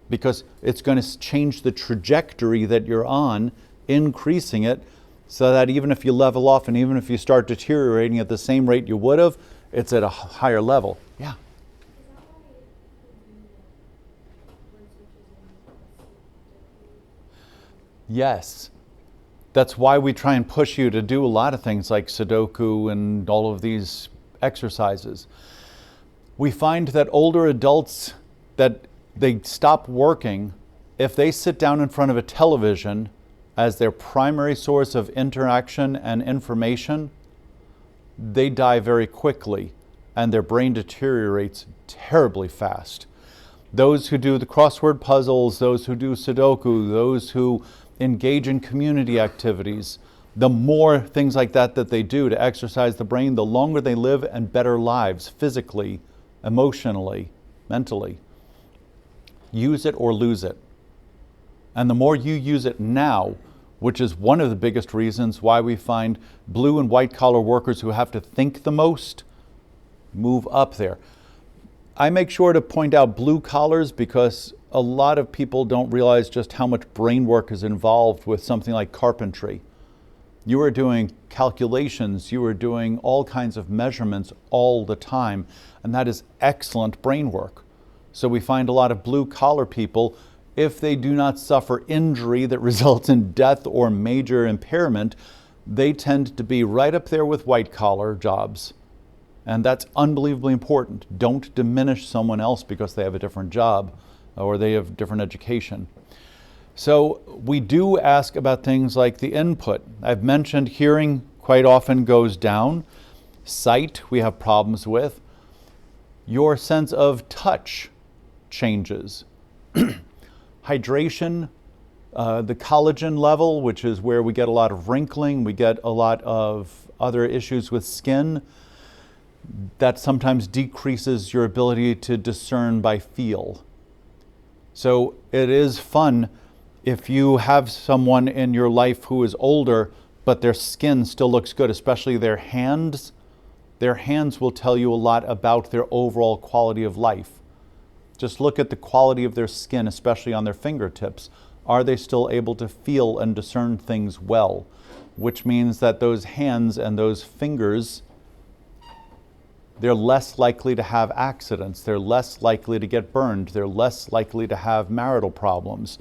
because it's going to change the trajectory that you're on, increasing it, so that even if you level off and even if you start deteriorating at the same rate you would have, it's at a higher level. Yeah. Yes. That's why we try and push you to do a lot of things like Sudoku and all of these exercises. We find that older adults, that they stop working if they sit down in front of a television as their primary source of interaction and information. They die very quickly and their brain deteriorates terribly fast. Those who do the crossword puzzles, those who do Sudoku, those who engage in community activities, the more things like that that they do to exercise the brain, the longer they live and better lives physically, emotionally, mentally. Use it or lose it. And the more you use it now, which is one of the biggest reasons why we find blue and white collar workers who have to think the most move up there. I make sure to point out blue collars because a lot of people don't realize just how much brain work is involved with something like carpentry. You are doing calculations, you are doing all kinds of measurements all the time, and that is excellent brain work. So we find a lot of blue collar people, if they do not suffer injury that results in death or major impairment, they tend to be right up there with white collar jobs. And that's unbelievably important. Don't diminish someone else because they have a different job or they have different education. So we do ask about things like the input. I've mentioned hearing quite often goes down. Sight we have problems with. Your sense of touch changes. Hydration, the collagen level, which is where we get a lot of wrinkling, we get a lot of other issues with skin, that sometimes decreases your ability to discern by feel. So it is fun if you have someone in your life who is older, but their skin still looks good, especially their hands. Their hands will tell you a lot about their overall quality of life. Just look at the quality of their skin, especially on their fingertips. Are they still able to feel and discern things well? Which means that those hands and those fingers, they're less likely to have accidents. They're less likely to get burned. They're less likely to have marital problems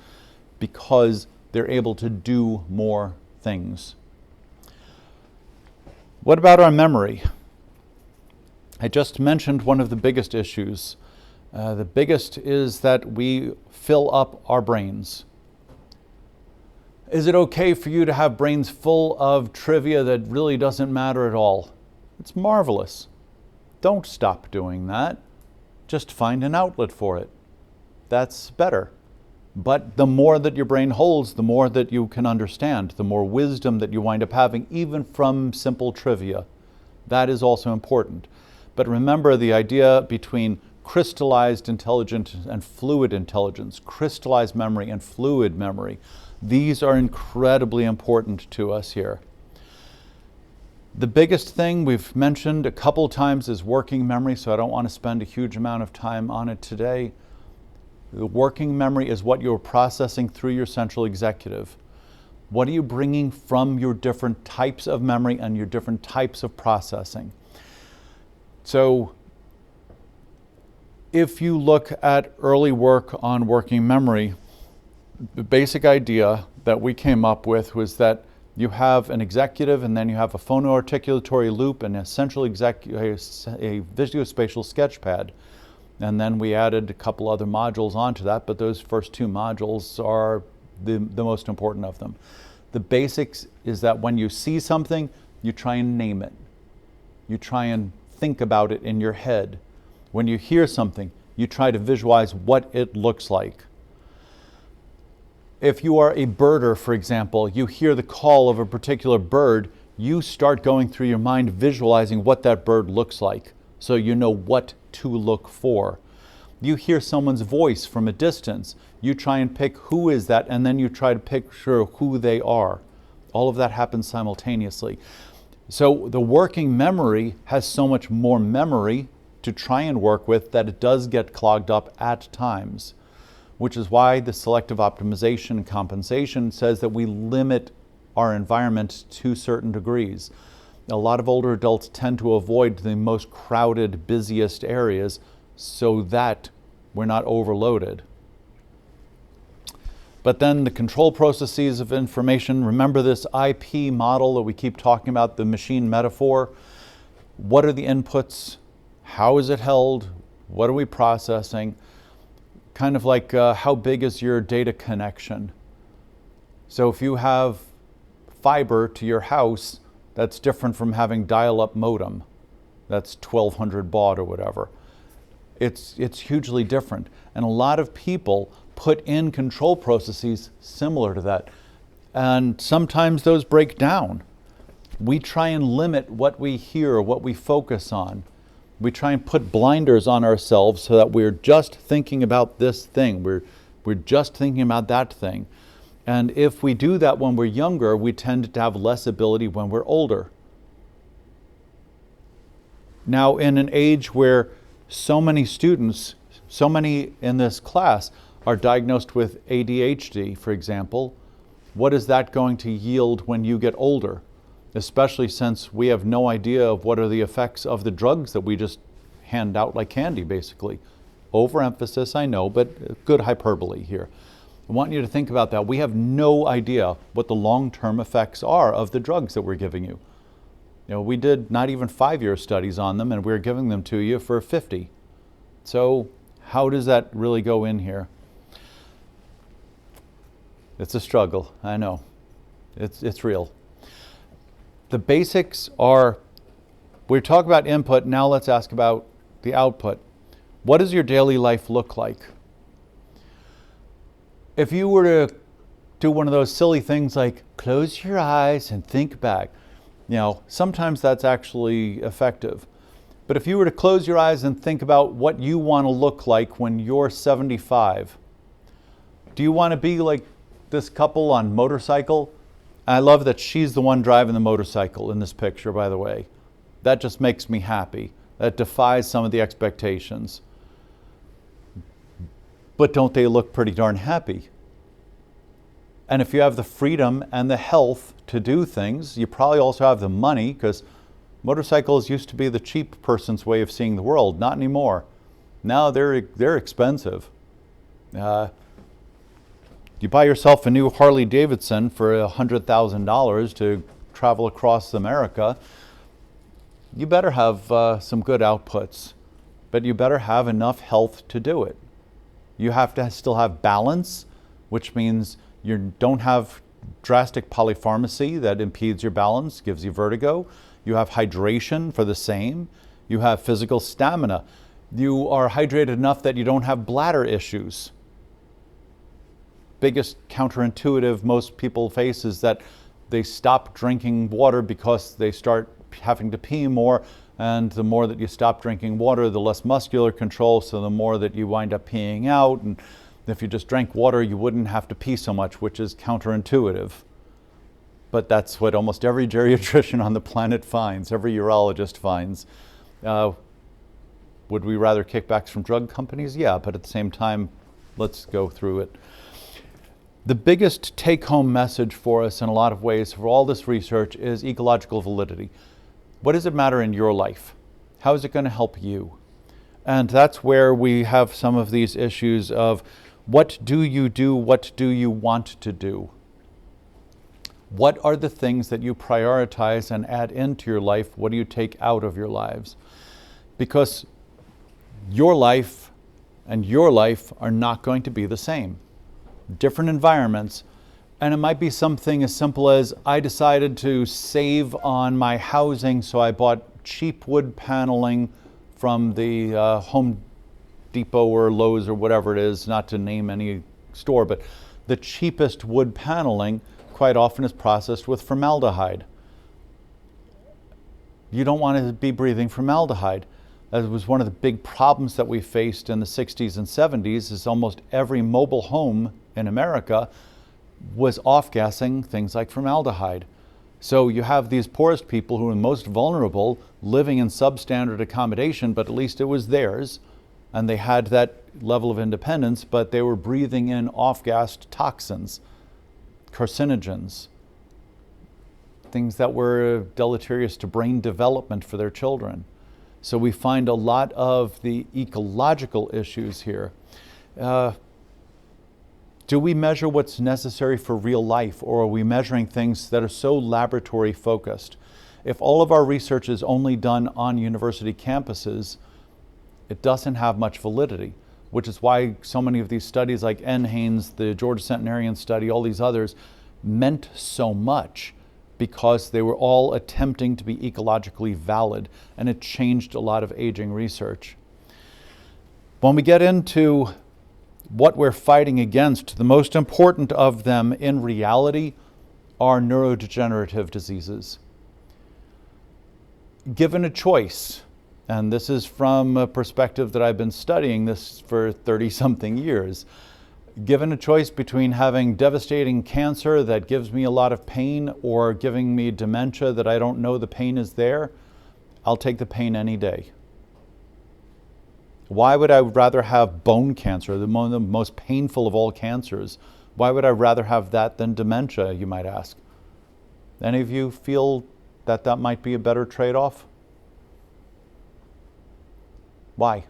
because they're able to do more things. What about our memory? I just mentioned one of the biggest issues. The biggest is that we fill up our brains. Is it okay for you to have brains full of trivia that really doesn't matter at all? It's marvelous. Don't stop doing that. Just find an outlet for it. That's better. But the more that your brain holds, the more that you can understand, the more wisdom that you wind up having, even from simple trivia. That is also important. But remember the idea between crystallized intelligence and fluid intelligence, crystallized memory and fluid memory. These are incredibly important to us here. The biggest thing we've mentioned a couple times is working memory, so I don't want to spend a huge amount of time on it today. The working memory is what you're processing through your central executive. What are you bringing from your different types of memory and your different types of processing? So if you look at early work on working memory, the basic idea that we came up with was that you have an executive and then you have a phonoarticulatory loop and a central a visuospatial sketchpad. And then we added a couple other modules onto that, but those first two modules are the most important of them. The basics is that when you see something, you try and name it. You try and think about it in your head. When you hear something, you try to visualize what it looks like. If you are a birder, for example, you hear the call of a particular bird, you start going through your mind visualizing what that bird looks like, so you know what to look for. You hear someone's voice from a distance, you try and pick who is that, and then you try to picture who they are. All of that happens simultaneously. So the working memory has so much more memory to try and work with that it does get clogged up at times. which is why the selective optimization and compensation says that we limit our environment to certain degrees. A lot of older adults tend to avoid the most crowded, busiest areas so that we're not overloaded. But then the control processes of information, remember this IP model that we keep talking about, the machine metaphor? What are the inputs? How is it held? What are we processing? Kind of like how big is your data connection? So if you have fiber to your house, that's different from having dial-up modem. That's 1200 baud or whatever. It's hugely different. And a lot of people put in control processes similar to that. And sometimes those break down. We try and limit what we hear, what we focus on. We try and put blinders on ourselves so that we're just thinking about this thing. We're just thinking about that thing. And if we do that when we're younger, we tend to have less ability when we're older. Now, in an age where so many students, so many in this class are diagnosed with ADHD, for example, what is that going to yield when you get older? Especially since we have no idea of what are the effects of the drugs that we just hand out like candy, basically. Overemphasis, I know, but good hyperbole here. I want you to think about that. We have no idea what the long-term effects are of the drugs that we're giving you. You know, we did not even 5-year studies on them, and we're giving them to you for 50. So how does that really go in here? It's a struggle, I know. It's real. The basics are, we're talking about input, now let's ask about the output. What does your daily life look like? If you were to do one of those silly things like close your eyes and think back, you know, sometimes that's actually effective. But if you were to close your eyes and think about what you want to look like when you're 75, do you want to be like this couple on motorcycle? I love that she's the one driving the motorcycle in this picture, by the way. That just makes me happy. That defies some of the expectations. But don't they look pretty darn happy? And if you have the freedom and the health to do things, you probably also have the money, because motorcycles used to be the cheap person's way of seeing the world. Not anymore. Now they're expensive. You buy yourself a new Harley Davidson for $100,000 to travel across America, you better have some good outputs, but you better have enough health to do it. You have to still have balance, which means you don't have drastic polypharmacy that impedes your balance, gives you vertigo. You have hydration for the same. You have physical stamina. You are hydrated enough that you don't have bladder issues. Biggest counterintuitive most people face is that they stop drinking water because they start having to pee more, and the more that you stop drinking water, the less muscular control, so the more that you wind up peeing out. And if you just drank water, you wouldn't have to pee so much, which is counterintuitive. But that's what almost every geriatrician on the planet finds, every urologist finds. Would we rather kickbacks from drug companies? Yeah, but at the same time, let's go through it. The biggest take-home message for us in a lot of ways for all this research is ecological validity. What does it matter in your life? How is it going to help you? And that's where we have some of these issues of what do you do? What do you want to do? What are the things that you prioritize and add into your life? What do you take out of your lives? Because your life and your life are not going to be the same. Different environments, and it might be something as simple as I decided to save on my housing, so I bought cheap wood paneling from the Home Depot or Lowe's or whatever it is, not to name any store, but the cheapest wood paneling quite often is processed with formaldehyde. You don't want to be breathing formaldehyde. That was one of the big problems that we faced in the 60s and 70s, is almost every mobile home in America was off-gassing things like formaldehyde. So you have these poorest people who are most vulnerable living in substandard accommodation, but at least it was theirs, and they had that level of independence, but they were breathing in off-gassed toxins, carcinogens, things that were deleterious to brain development for their children. So we find a lot of the ecological issues here. Do we measure what's necessary for real life, or are we measuring things that are so laboratory focused? If all of our research is only done on university campuses, it doesn't have much validity, which is why so many of these studies like NHANES, the Georgia Centenarian study, all these others meant so much, because they were all attempting to be ecologically valid, and it changed a lot of aging research. When we get into what we're fighting against, the most important of them in reality are neurodegenerative diseases. Given a choice, and this is from a perspective that I've been studying this for 30-something years, given a choice between having devastating cancer that gives me a lot of pain or giving me dementia that I don't know the pain is there, I'll take the pain any day. Why would I rather have bone cancer, the most painful of all cancers? Why would I rather have that than dementia, you might ask? Any of you feel that that might be a better trade-off? Why?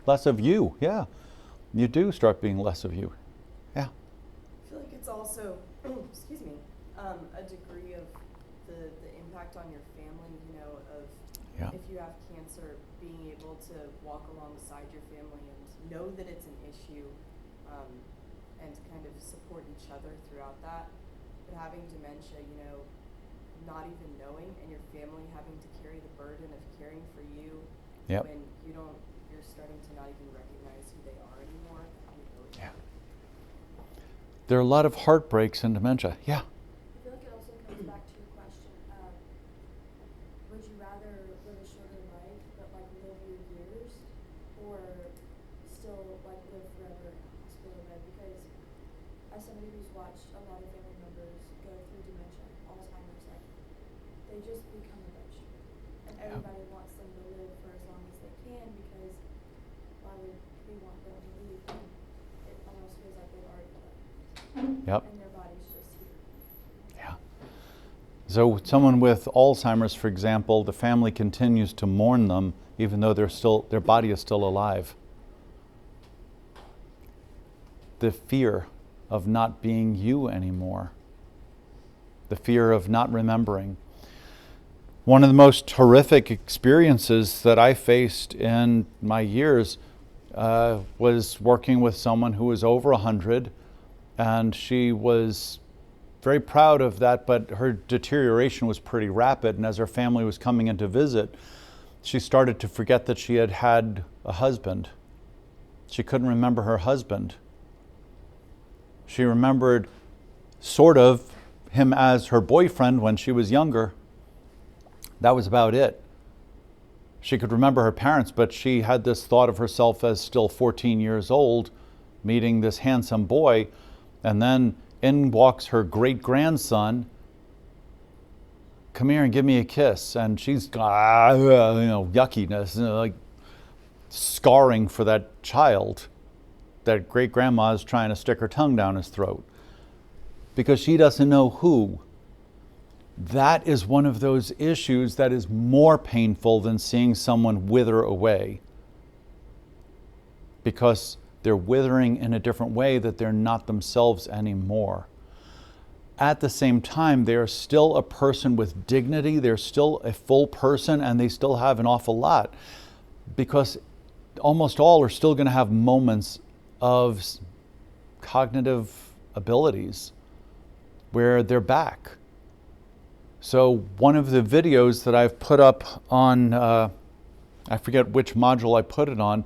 Less of you, yeah. You do start being less of you, yeah. I feel like it's also, excuse me, a degree of the impact on your family, you know, of if you have cancer, being able to walk alongside your family and know that it's an issue, and kind of support each other throughout that. But having dementia, you know, not even knowing, and your family having to carry the burden of caring for you when you don't, you're starting to not even recognize who they are anymore. Yeah. There are a lot of heartbreaks in dementia. Yeah. I feel like it also comes back to your question of, would you rather live a shorter life but like live your years, or still like live forever in a hospital bed? Because as somebody who's watched a lot of family members go through dementia, Alzheimer's, like they just become a vegetable, and everybody wants them to live for as long as they can, because why would we want them to leave? It almost feels like they've already lived. Yep. And their body's just here. Yeah. So someone with Alzheimer's, for example, the family continues to mourn them even though their body is still alive. The fear of not being you anymore. The fear of not remembering. One of the most horrific experiences that I faced in my years was working with someone who was over 100, and she was very proud of that, but her deterioration was pretty rapid, and as her family was coming in to visit, she started to forget that she had had a husband. She couldn't remember her husband. She remembered sort of him as her boyfriend when she was younger. That was about it. She could remember her parents, but she had this thought of herself as still 14 years old, meeting this handsome boy, and then in walks her great-grandson. Come here and give me a kiss. And she's, yuckiness, like scarring for that child. That great-grandma is trying to stick her tongue down his throat because she doesn't know who. That is one of those issues that is more painful than seeing someone wither away, because they're withering in a different way, that they're not themselves anymore. At the same time, they are still a person with dignity, they're still a full person, and they still have an awful lot, because almost all are still going to have moments of cognitive abilities where they're back. So one of the videos that I've put up on, I forget which module I put it on,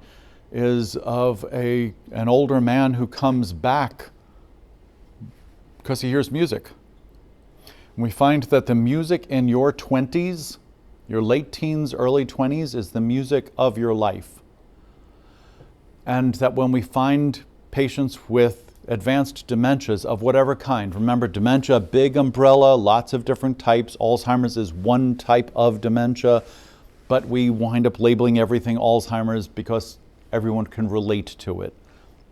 is of an older man who comes back because he hears music. And we find that the music in your 20s Your late teens, early 20s is the music of your life. And that when we find patients with advanced dementias of whatever kind, remember dementia, big umbrella, lots of different types. Alzheimer's is one type of dementia, but we wind up labeling everything Alzheimer's because everyone can relate to it.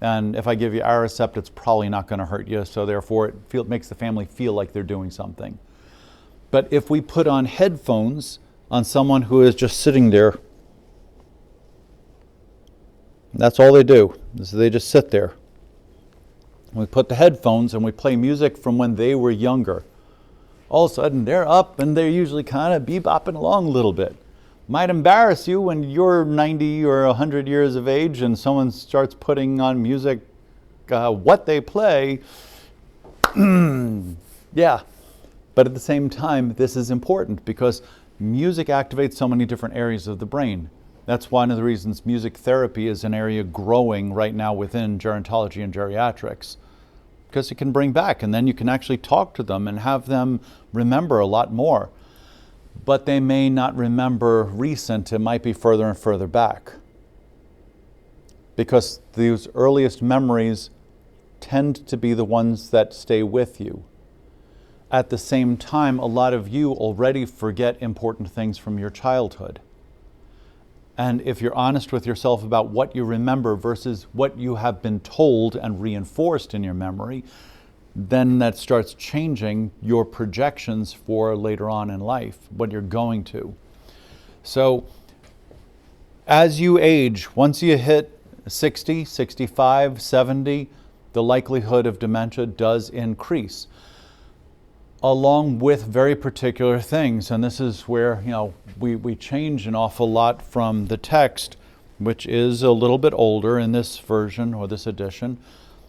And if I give you Aricept, it's probably not going to hurt you, so therefore it makes the family feel like they're doing something. But if we put on headphones on someone who is just sitting there, that's all they do, is they just sit there. We put the headphones and we play music from when they were younger. All of a sudden they're up and they're usually kind of bebopping along a little bit. Might embarrass you when you're 90 or 100 years of age and someone starts putting on music, what they play. Yeah, but at the same time, this is important because music activates so many different areas of the brain. That's one of the reasons music therapy is an area growing right now within gerontology and geriatrics, because it can bring back, and then you can actually talk to them and have them remember a lot more. But they may not remember recent, it might be further and further back. Because those earliest memories tend to be the ones that stay with you. At the same time, a lot of you already forget important things from your childhood. And if you're honest with yourself about what you remember versus what you have been told and reinforced in your memory, then that starts changing your projections for later on in life, what you're going to. So as you age, once you hit 60, 65, 70, the likelihood of dementia does increase, along with very particular things. And this is where, we change an awful lot from the text, which is a little bit older in this version or this edition,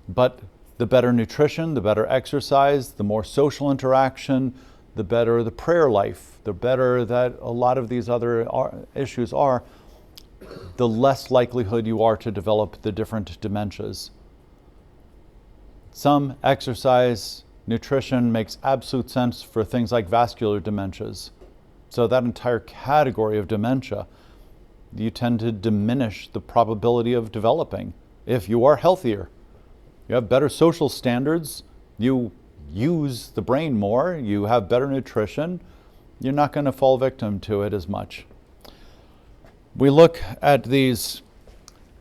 but the better nutrition, the better exercise, the more social interaction, the better the prayer life, the better that a lot of these other issues are, the less likelihood you are to develop the different dementias. Some exercise, nutrition makes absolute sense for things like vascular dementias. So that entire category of dementia, you tend to diminish the probability of developing if you are healthier. You have better social standards, you use the brain more, you have better nutrition, you're not going to fall victim to it as much. We look at these,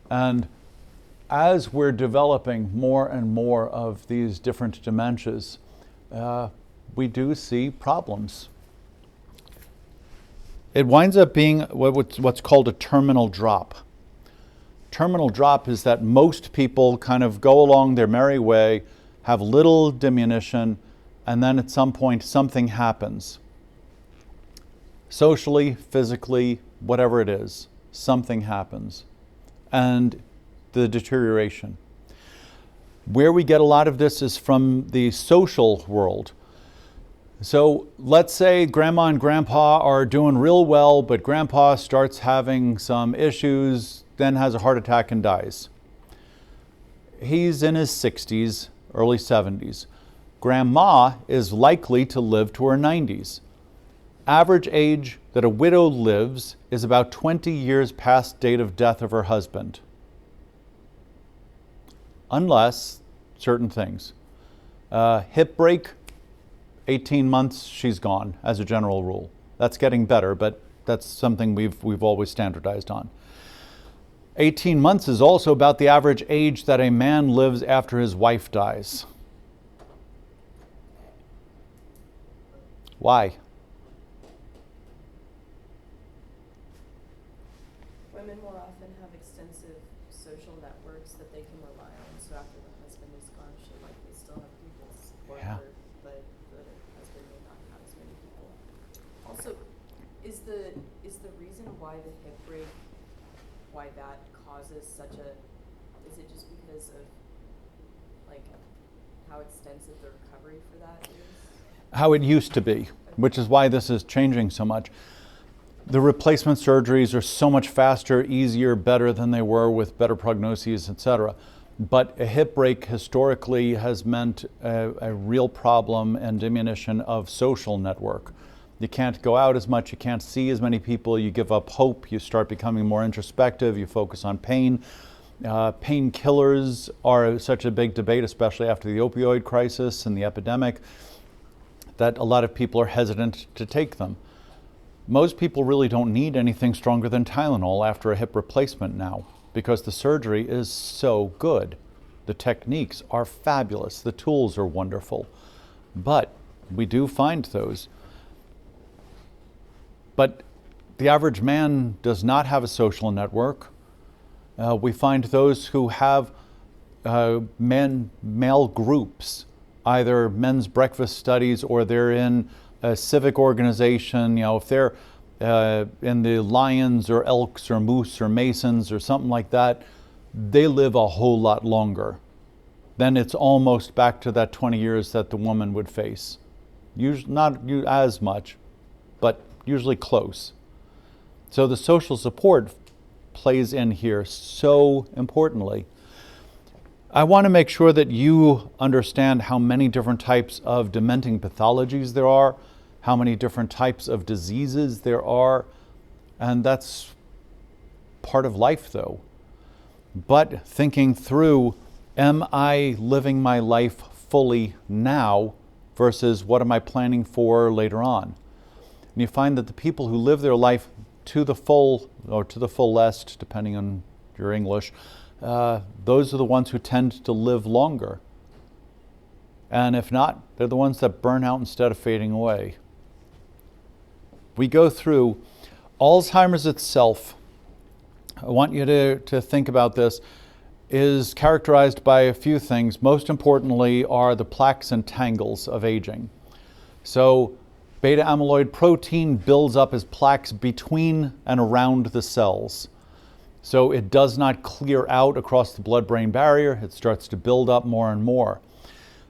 and as we're developing more and more of these different dementias, we do see problems. It winds up being what's called a terminal drop. Terminal drop is that most people kind of go along their merry way, have little diminution, and then at some point something happens. Socially, physically, whatever it is, something happens. And the deterioration. Where we get a lot of this is from the social world. So let's say grandma and grandpa are doing real well, but grandpa starts having some issues, then has a heart attack and dies. He's in his 60s, early 70s. Grandma is likely to live to her 90s. Average age that a widow lives is about 20 years past date of death of her husband. Unless certain things. Hip break, 18 months, she's gone, as a general rule. That's getting better, but that's something we've always standardized on. 18 months is also about the average age that a man lives after his wife dies. Why? Women more often have extensive social networks that they can rely on, so after the husband is gone, she'll likely still have people to support Yeah. her, but the husband may not have as many people. Also, is the reason why the hip break, why that causes such a, is it just because of like how extensive the recovery for that is? How it used to be, which is why this is changing so much. The replacement surgeries are so much faster, easier, better than they were with better prognoses, etc. But a hip break historically has meant a real problem and diminution of social network. You can't go out as much, you can't see as many people, you give up hope, you start becoming more introspective, you focus on pain. Painkillers are such a big debate, especially after the opioid crisis and the epidemic, that a lot of people are hesitant to take them. Most people really don't need anything stronger than Tylenol after a hip replacement now, because the surgery is so good. The techniques are fabulous, the tools are wonderful, but we do find those. But the average man does not have a social network. We find those who have male groups, either men's breakfast studies or they're in a civic organization. You know, if they're in the Lions or Elks or Moose or Masons or something like that, they live a whole lot longer. Then it's almost back to that 20 years that the woman would face. Usually not as much, but usually close. So the social support plays in here so importantly. I want to make sure that you understand how many different types of dementing pathologies there are, how many different types of diseases there are, and that's part of life though. But thinking through, am I living my life fully now versus what am I planning for later on? And you find that the people who live their life to the full, or to the fullest, depending on your English, those are the ones who tend to live longer. And if not, they're the ones that burn out instead of fading away. We go through Alzheimer's itself. I want you to think about this, is characterized by a few things. Most importantly are the plaques and tangles of aging. So beta amyloid protein builds up as plaques between and around the cells. So it does not clear out across the blood-brain barrier. It starts to build up more and more.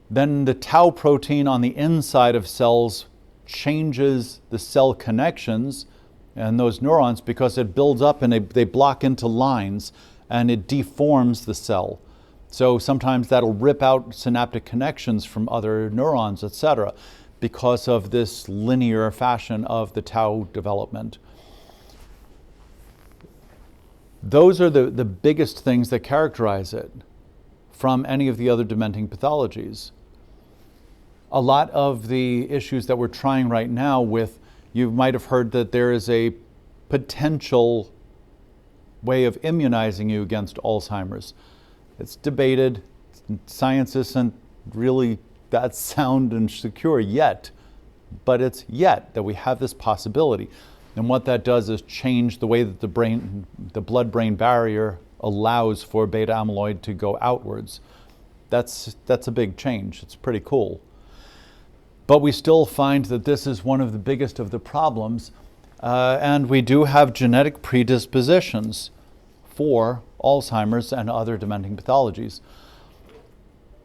Then the tau protein on the inside of cells changes the cell connections and those neurons because it builds up and they block into lines and it deforms the cell. So sometimes that'll rip out synaptic connections from other neurons, etc., because of this linear fashion of the tau development. Those are the biggest things that characterize it from any of the other dementing pathologies. A lot of the issues that we're trying right now with, you might have heard that there is a potential way of immunizing you against Alzheimer's. It's debated. Science isn't really that sound and secure yet, but it's yet that we have this possibility. And what that does is change the way that the blood-brain barrier allows for beta amyloid to go outwards. That's a big change. It's pretty cool. But we still find that this is one of the biggest of the problems, and we do have genetic predispositions for Alzheimer's and other dementing pathologies.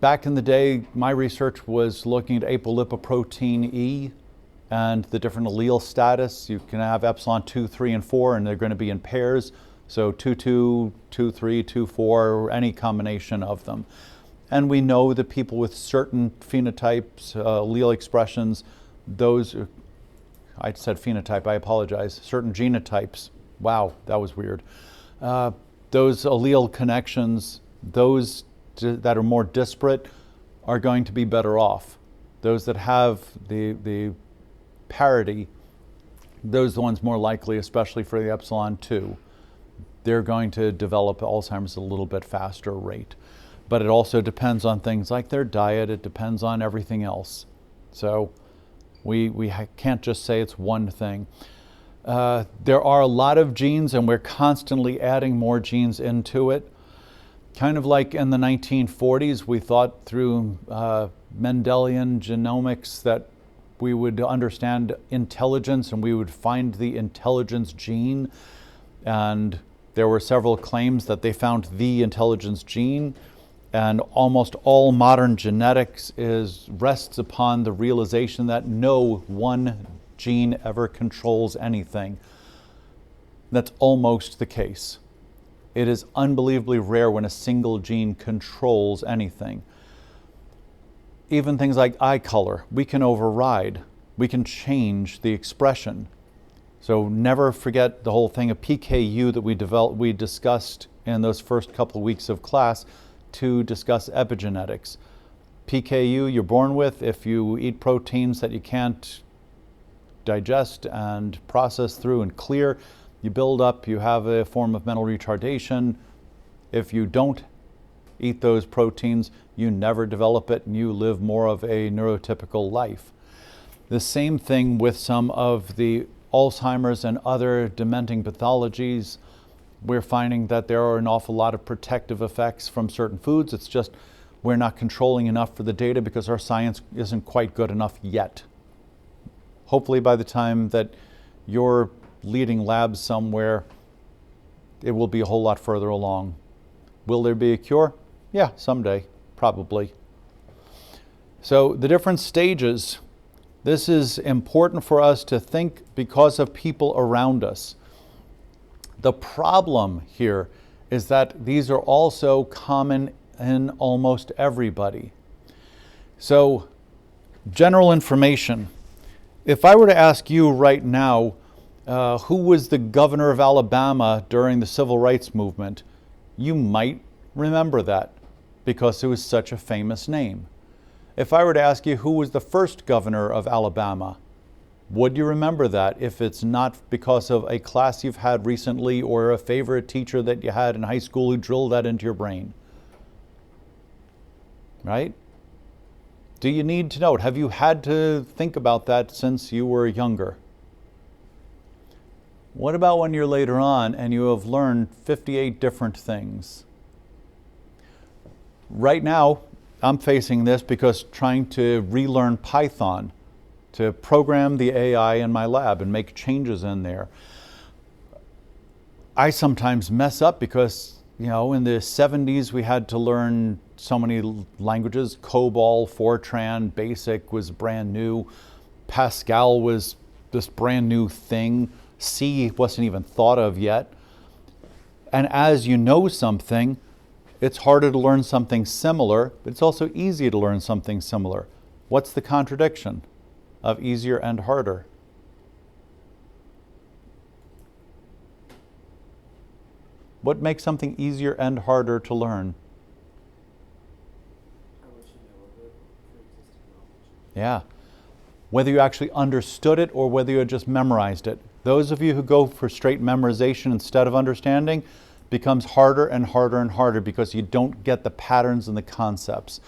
Back in the day, my research was looking at apolipoprotein E and the different allele status. You can have epsilon 2, 3, and 4, and they're going to be in pairs. So 2, 2, 2, 3, 2, 4, or any combination of them. And we know that people with certain phenotypes, allele expressions, those, I said phenotype, I apologize, certain genotypes, wow, that was weird. Those allele connections, those that are more disparate are going to be better off. Those that have the parity, those are the ones more likely, especially for the epsilon 2. They're going to develop Alzheimer's at a little bit faster rate. But it also depends on things like their diet. It depends on everything else. So we can't just say it's one thing. There are a lot of genes, and we're constantly adding more genes into it. Kind of like in the 1940s, we thought through Mendelian genomics that we would understand intelligence and we would find the intelligence gene. And there were several claims that they found the intelligence gene. And almost all modern genetics rests upon the realization that no one gene ever controls anything. That's almost the case. It is unbelievably rare when a single gene controls anything. Even things like eye color, we can override. we can change the expression. So never forget the whole thing of PKU that we discussed in those first couple of weeks of class to discuss epigenetics. PKU you're born with. If you eat proteins that you can't digest and process through and clear, you build up, you have a form of mental retardation. If you don't eat those proteins, you never develop it and you live more of a neurotypical life. The same thing with some of the Alzheimer's and other dementing pathologies. We're finding that there are an awful lot of protective effects from certain foods. It's just we're not controlling enough for the data because our science isn't quite good enough yet. Hopefully by the time that you're leading labs somewhere, it will be a whole lot further along. Will there be a cure? Yeah, someday, probably. So the different stages, this is important for us to think because of people around us. The problem here is that these are also common in almost everybody. So, general information. If I were to ask you right now, who was the governor of Alabama during the Civil Rights Movement, you might remember that because it was such a famous name. If I were to ask you who was the first governor of Alabama, would you remember that if it's not because of a class you've had recently or a favorite teacher that you had in high school who drilled that into your brain? Right? Do you need to know it? Have you had to think about that since you were younger? What about when you're later on and you have learned 58 different things? Right now, I'm facing this because trying to relearn Python to program the AI in my lab and make changes in there. I sometimes mess up because, in the 70s we had to learn so many languages. COBOL, Fortran, BASIC was brand new. Pascal was this brand new thing. C wasn't even thought of yet. And as you know something, it's harder to learn something similar, but it's also easy to learn something similar. What's the contradiction of easier and harder? What makes something easier and harder to learn? How much you know of it, pre-existing knowledge. Yeah. Whether you actually understood it or whether you just memorized it. Those of you who go for straight memorization instead of understanding becomes harder and harder and harder because you don't get the patterns and the concepts.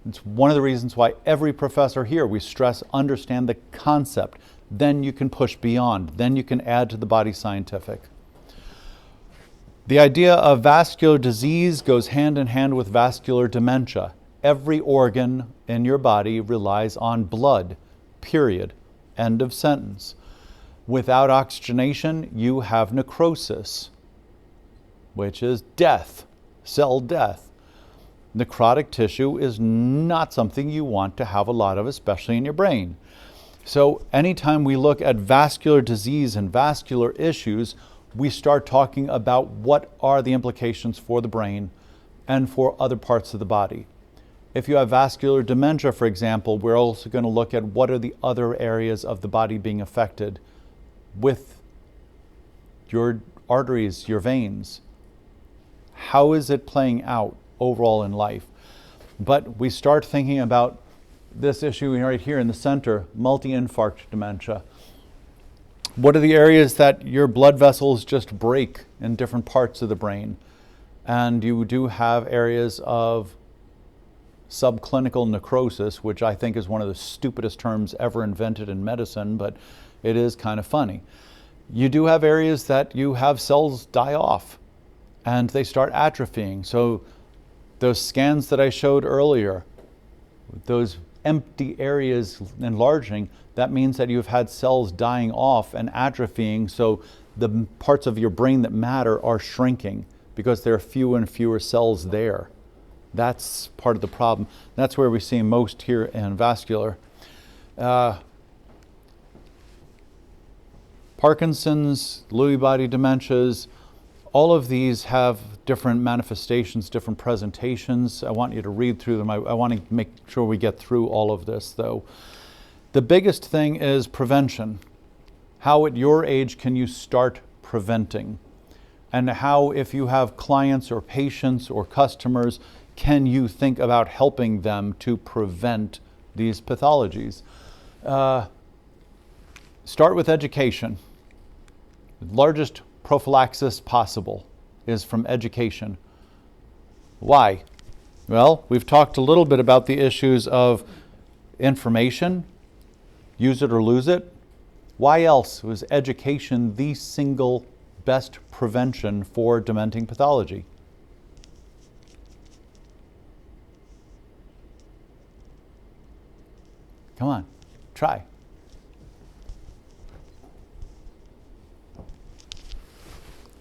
It's one of the reasons why every professor here, we stress understand the concept. Then you can push beyond. Then you can add to the body scientific. The idea of vascular disease goes hand in hand with vascular dementia. Every organ in your body relies on blood, period. End of sentence. Without oxygenation, you have necrosis, which is death, cell death. Necrotic tissue is not something you want to have a lot of, especially in your brain. So anytime we look at vascular disease and vascular issues, we start talking about what are the implications for the brain and for other parts of the body. If you have vascular dementia, for example, we're also going to look at what are the other areas of the body being affected with your arteries, your veins. How is it playing out overall in life? But we start thinking about this issue right here in the center, multi-infarct dementia. What are the areas that your blood vessels just break in different parts of the brain? And you do have areas of subclinical necrosis, which I think is one of the stupidest terms ever invented in medicine, but it is kind of funny. You do have areas that you have cells die off and they start atrophying. So those scans that I showed earlier, those empty areas enlarging, that means that you've had cells dying off and atrophying, so the parts of your brain that matter are shrinking because there are fewer and fewer cells there. That's part of the problem. That's where we see most here in vascular. Parkinson's, Lewy body dementias, all of these have different manifestations, different presentations. I want you to read through them. I want to make sure we get through all of this, though. The biggest thing is prevention. How at your age can you start preventing? And how, if you have clients or patients or customers, can you think about helping them to prevent these pathologies? Start with education. The largest prophylaxis possible is from education. Why? Well, we've talked a little bit about the issues of information, use it or lose it. Why else was education the single best prevention for dementing pathology? Come on, try.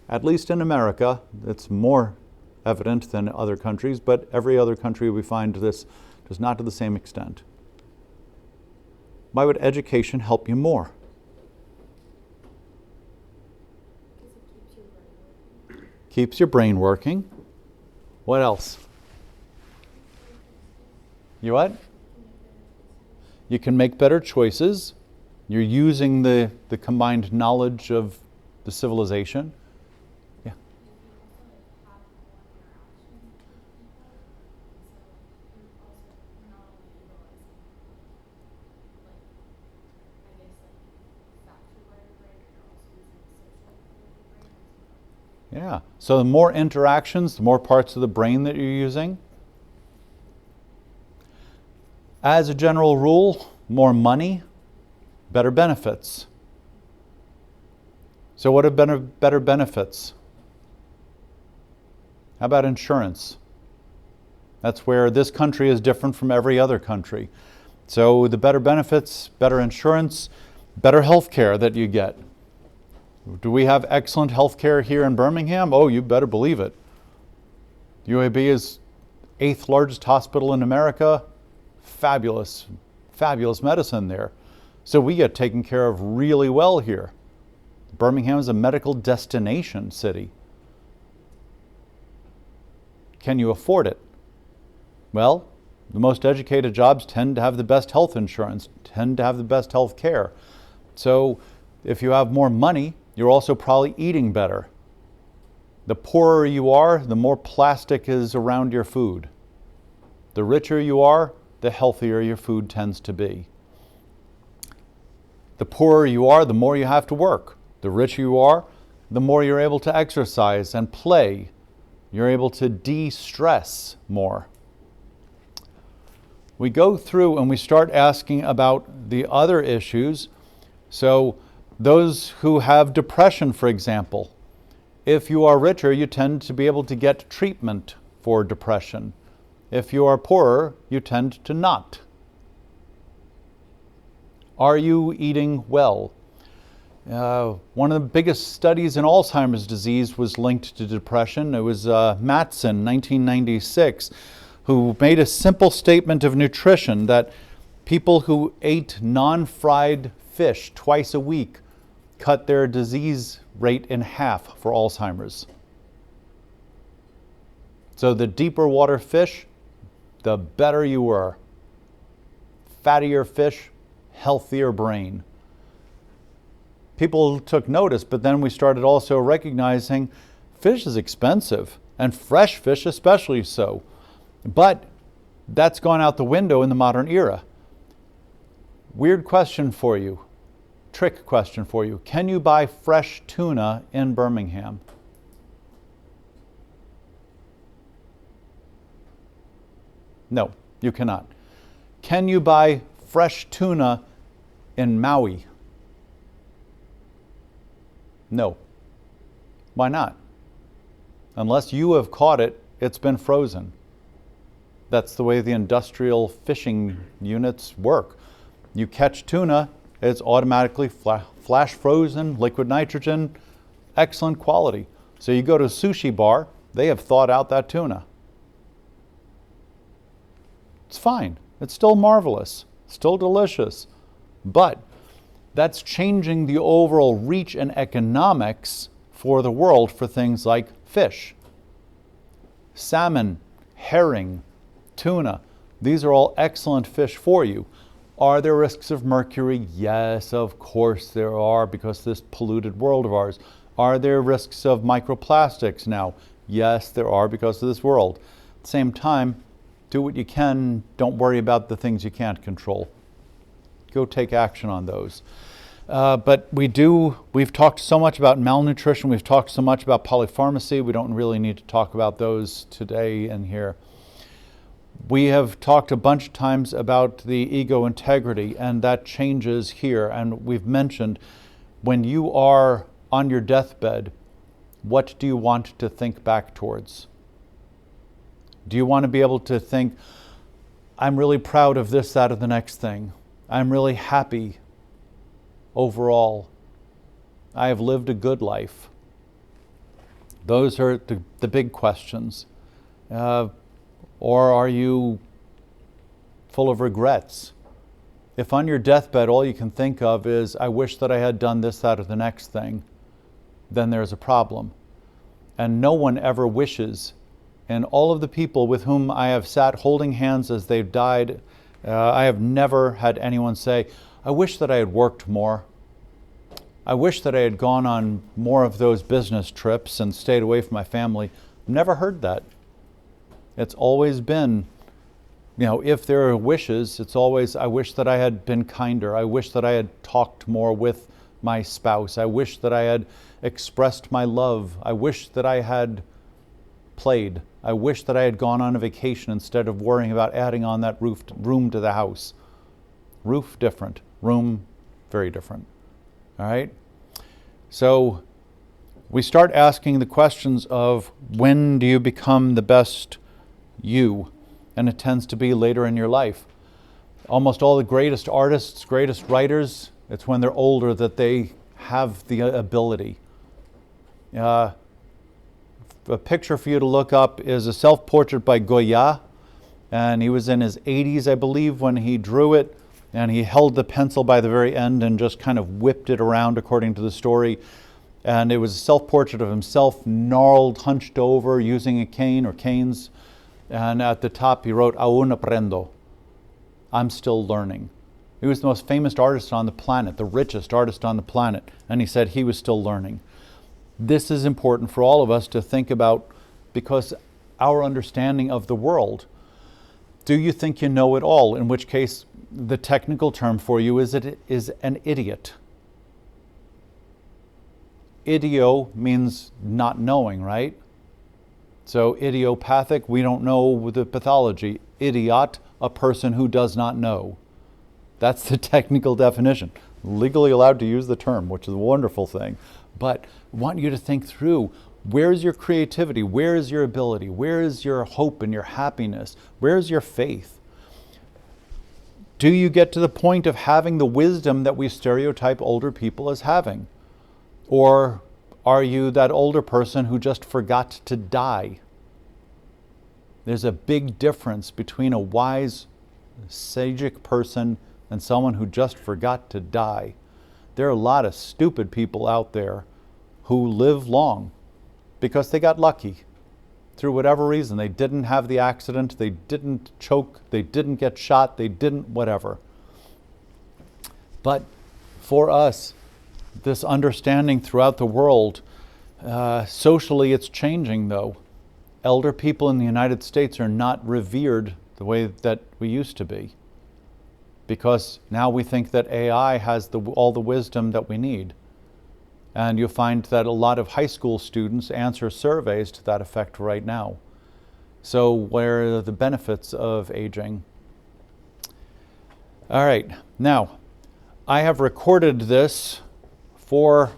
At least in America, it's more evident than other countries, but every other country we find this does not to the same extent. Why would education help you more? Keeps your brain working. What else? You what? You can make better choices. You're using the combined knowledge of the civilization. Yeah. Yeah. So the more interactions, the more parts of the brain that you're using. As a general rule, more money, better benefits. So what are better benefits? How about insurance? That's where this country is different from every other country. So the better benefits, better insurance, better health care that you get. Do we have excellent health care here in Birmingham? Oh, you better believe it. UAB is 8th largest hospital in America. Fabulous, fabulous medicine there. So we get taken care of really well here. Birmingham is a medical destination city. Can you afford it? Well, the most educated jobs tend to have the best health insurance, tend to have the best health care. So if you have more money, you're also probably eating better. The poorer you are, the more plastic is around your food. The richer you are, the healthier your food tends to be. The poorer you are, the more you have to work. The richer you are, the more you're able to exercise and play. You're able to de-stress more. We go through and we start asking about the other issues. So those who have depression, for example, if you are richer, you tend to be able to get treatment for depression. If you are poorer, you tend to not. Are you eating well? One of the biggest studies in Alzheimer's disease was linked to depression. It was Matson, 1996, who made a simple statement of nutrition that people who ate non-fried fish twice a week cut their disease rate in half for Alzheimer's. So the deeper water fish, the better you were. Fattier fish, healthier brain. People took notice, but then we started also recognizing fish is expensive, and fresh fish especially so. But that's gone out the window in the modern era. Weird question for you, trick question for you. Can you buy fresh tuna in Birmingham? No, you cannot. Can you buy fresh tuna in Maui? No. Why not? Unless you have caught it, it's been frozen. That's the way the industrial fishing units work. You catch tuna, it's automatically flash frozen, liquid nitrogen, excellent quality. So you go to a sushi bar, they have thawed out that tuna. It's fine. It's still marvelous, still delicious. But that's changing the overall reach and economics for the world for things like fish, salmon, herring, tuna. These are all excellent fish for you. Are there risks of mercury? Yes, of course there are, because of this polluted world of ours. Are there risks of microplastics now? Yes, there are, because of this world. At the same time, do what you can. Don't worry about the things you can't control. Go take action on those. But we've talked so much about malnutrition, we've talked so much about polypharmacy, we don't really need to talk about those today and here. We have talked a bunch of times about the ego integrity, and that changes here. And we've mentioned, when you are on your deathbed, what do you want to think back towards? Do you want to be able to think, I'm really proud of this, that, or the next thing. I'm really happy overall. I have lived a good life. Those are the big questions. Or are you full of regrets? If on your deathbed all you can think of is, I wish that I had done this, that, or the next thing, then there's a problem. And no one ever wishes. And all of the people with whom I have sat holding hands as they've died, I have never had anyone say, I wish that I had worked more. I wish that I had gone on more of those business trips and stayed away from my family. Never heard that. It's always been, if there are wishes, it's always, I wish that I had been kinder. I wish that I had talked more with my spouse. I wish that I had expressed my love. I wish that I had played. I wish that I had gone on a vacation instead of worrying about adding on that room to the house. Roof, different. Room, very different. All right? So we start asking the questions of, when do you become the best you? And it tends to be later in your life. Almost all the greatest artists, greatest writers, it's when they're older that they have the ability. A picture for you to look up is a self-portrait by Goya, and he was in his 80s, I believe, when he drew it, and he held the pencil by the very end and just kind of whipped it around according to the story. And it was a self-portrait of himself, gnarled, hunched over, using a cane or canes. And at the top he wrote, Aún aprendo. I'm still learning. He was the most famous artist on the planet, the richest artist on the planet. And he said he was still learning. This is important for all of us to think about, because our understanding of the world. Do you think you know it all? In which case, the technical term for you is an idiot. Idio means not knowing, right? So idiopathic, we don't know the pathology. Idiot, a person who does not know. That's the technical definition. Legally allowed to use the term, which is a wonderful thing. But I want you to think through, where is your creativity? Where is your ability? Where is your hope and your happiness? Where is your faith? Do you get to the point of having the wisdom that we stereotype older people as having? Or are you that older person who just forgot to die? There's a big difference between a wise, sagic person and someone who just forgot to die. There are a lot of stupid people out there who live long because they got lucky. Through whatever reason, they didn't have the accident, they didn't choke, they didn't get shot, they didn't whatever. But for us, this understanding throughout the world, socially it's changing though. Elder people in the United States are not revered the way that we used to be, because now we think that AI has all the wisdom that we need. And you'll find that a lot of high school students answer surveys to that effect right now. So where are the benefits of aging? All right, now I have recorded this for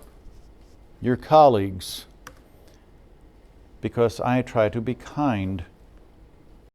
your colleagues because I try to be kind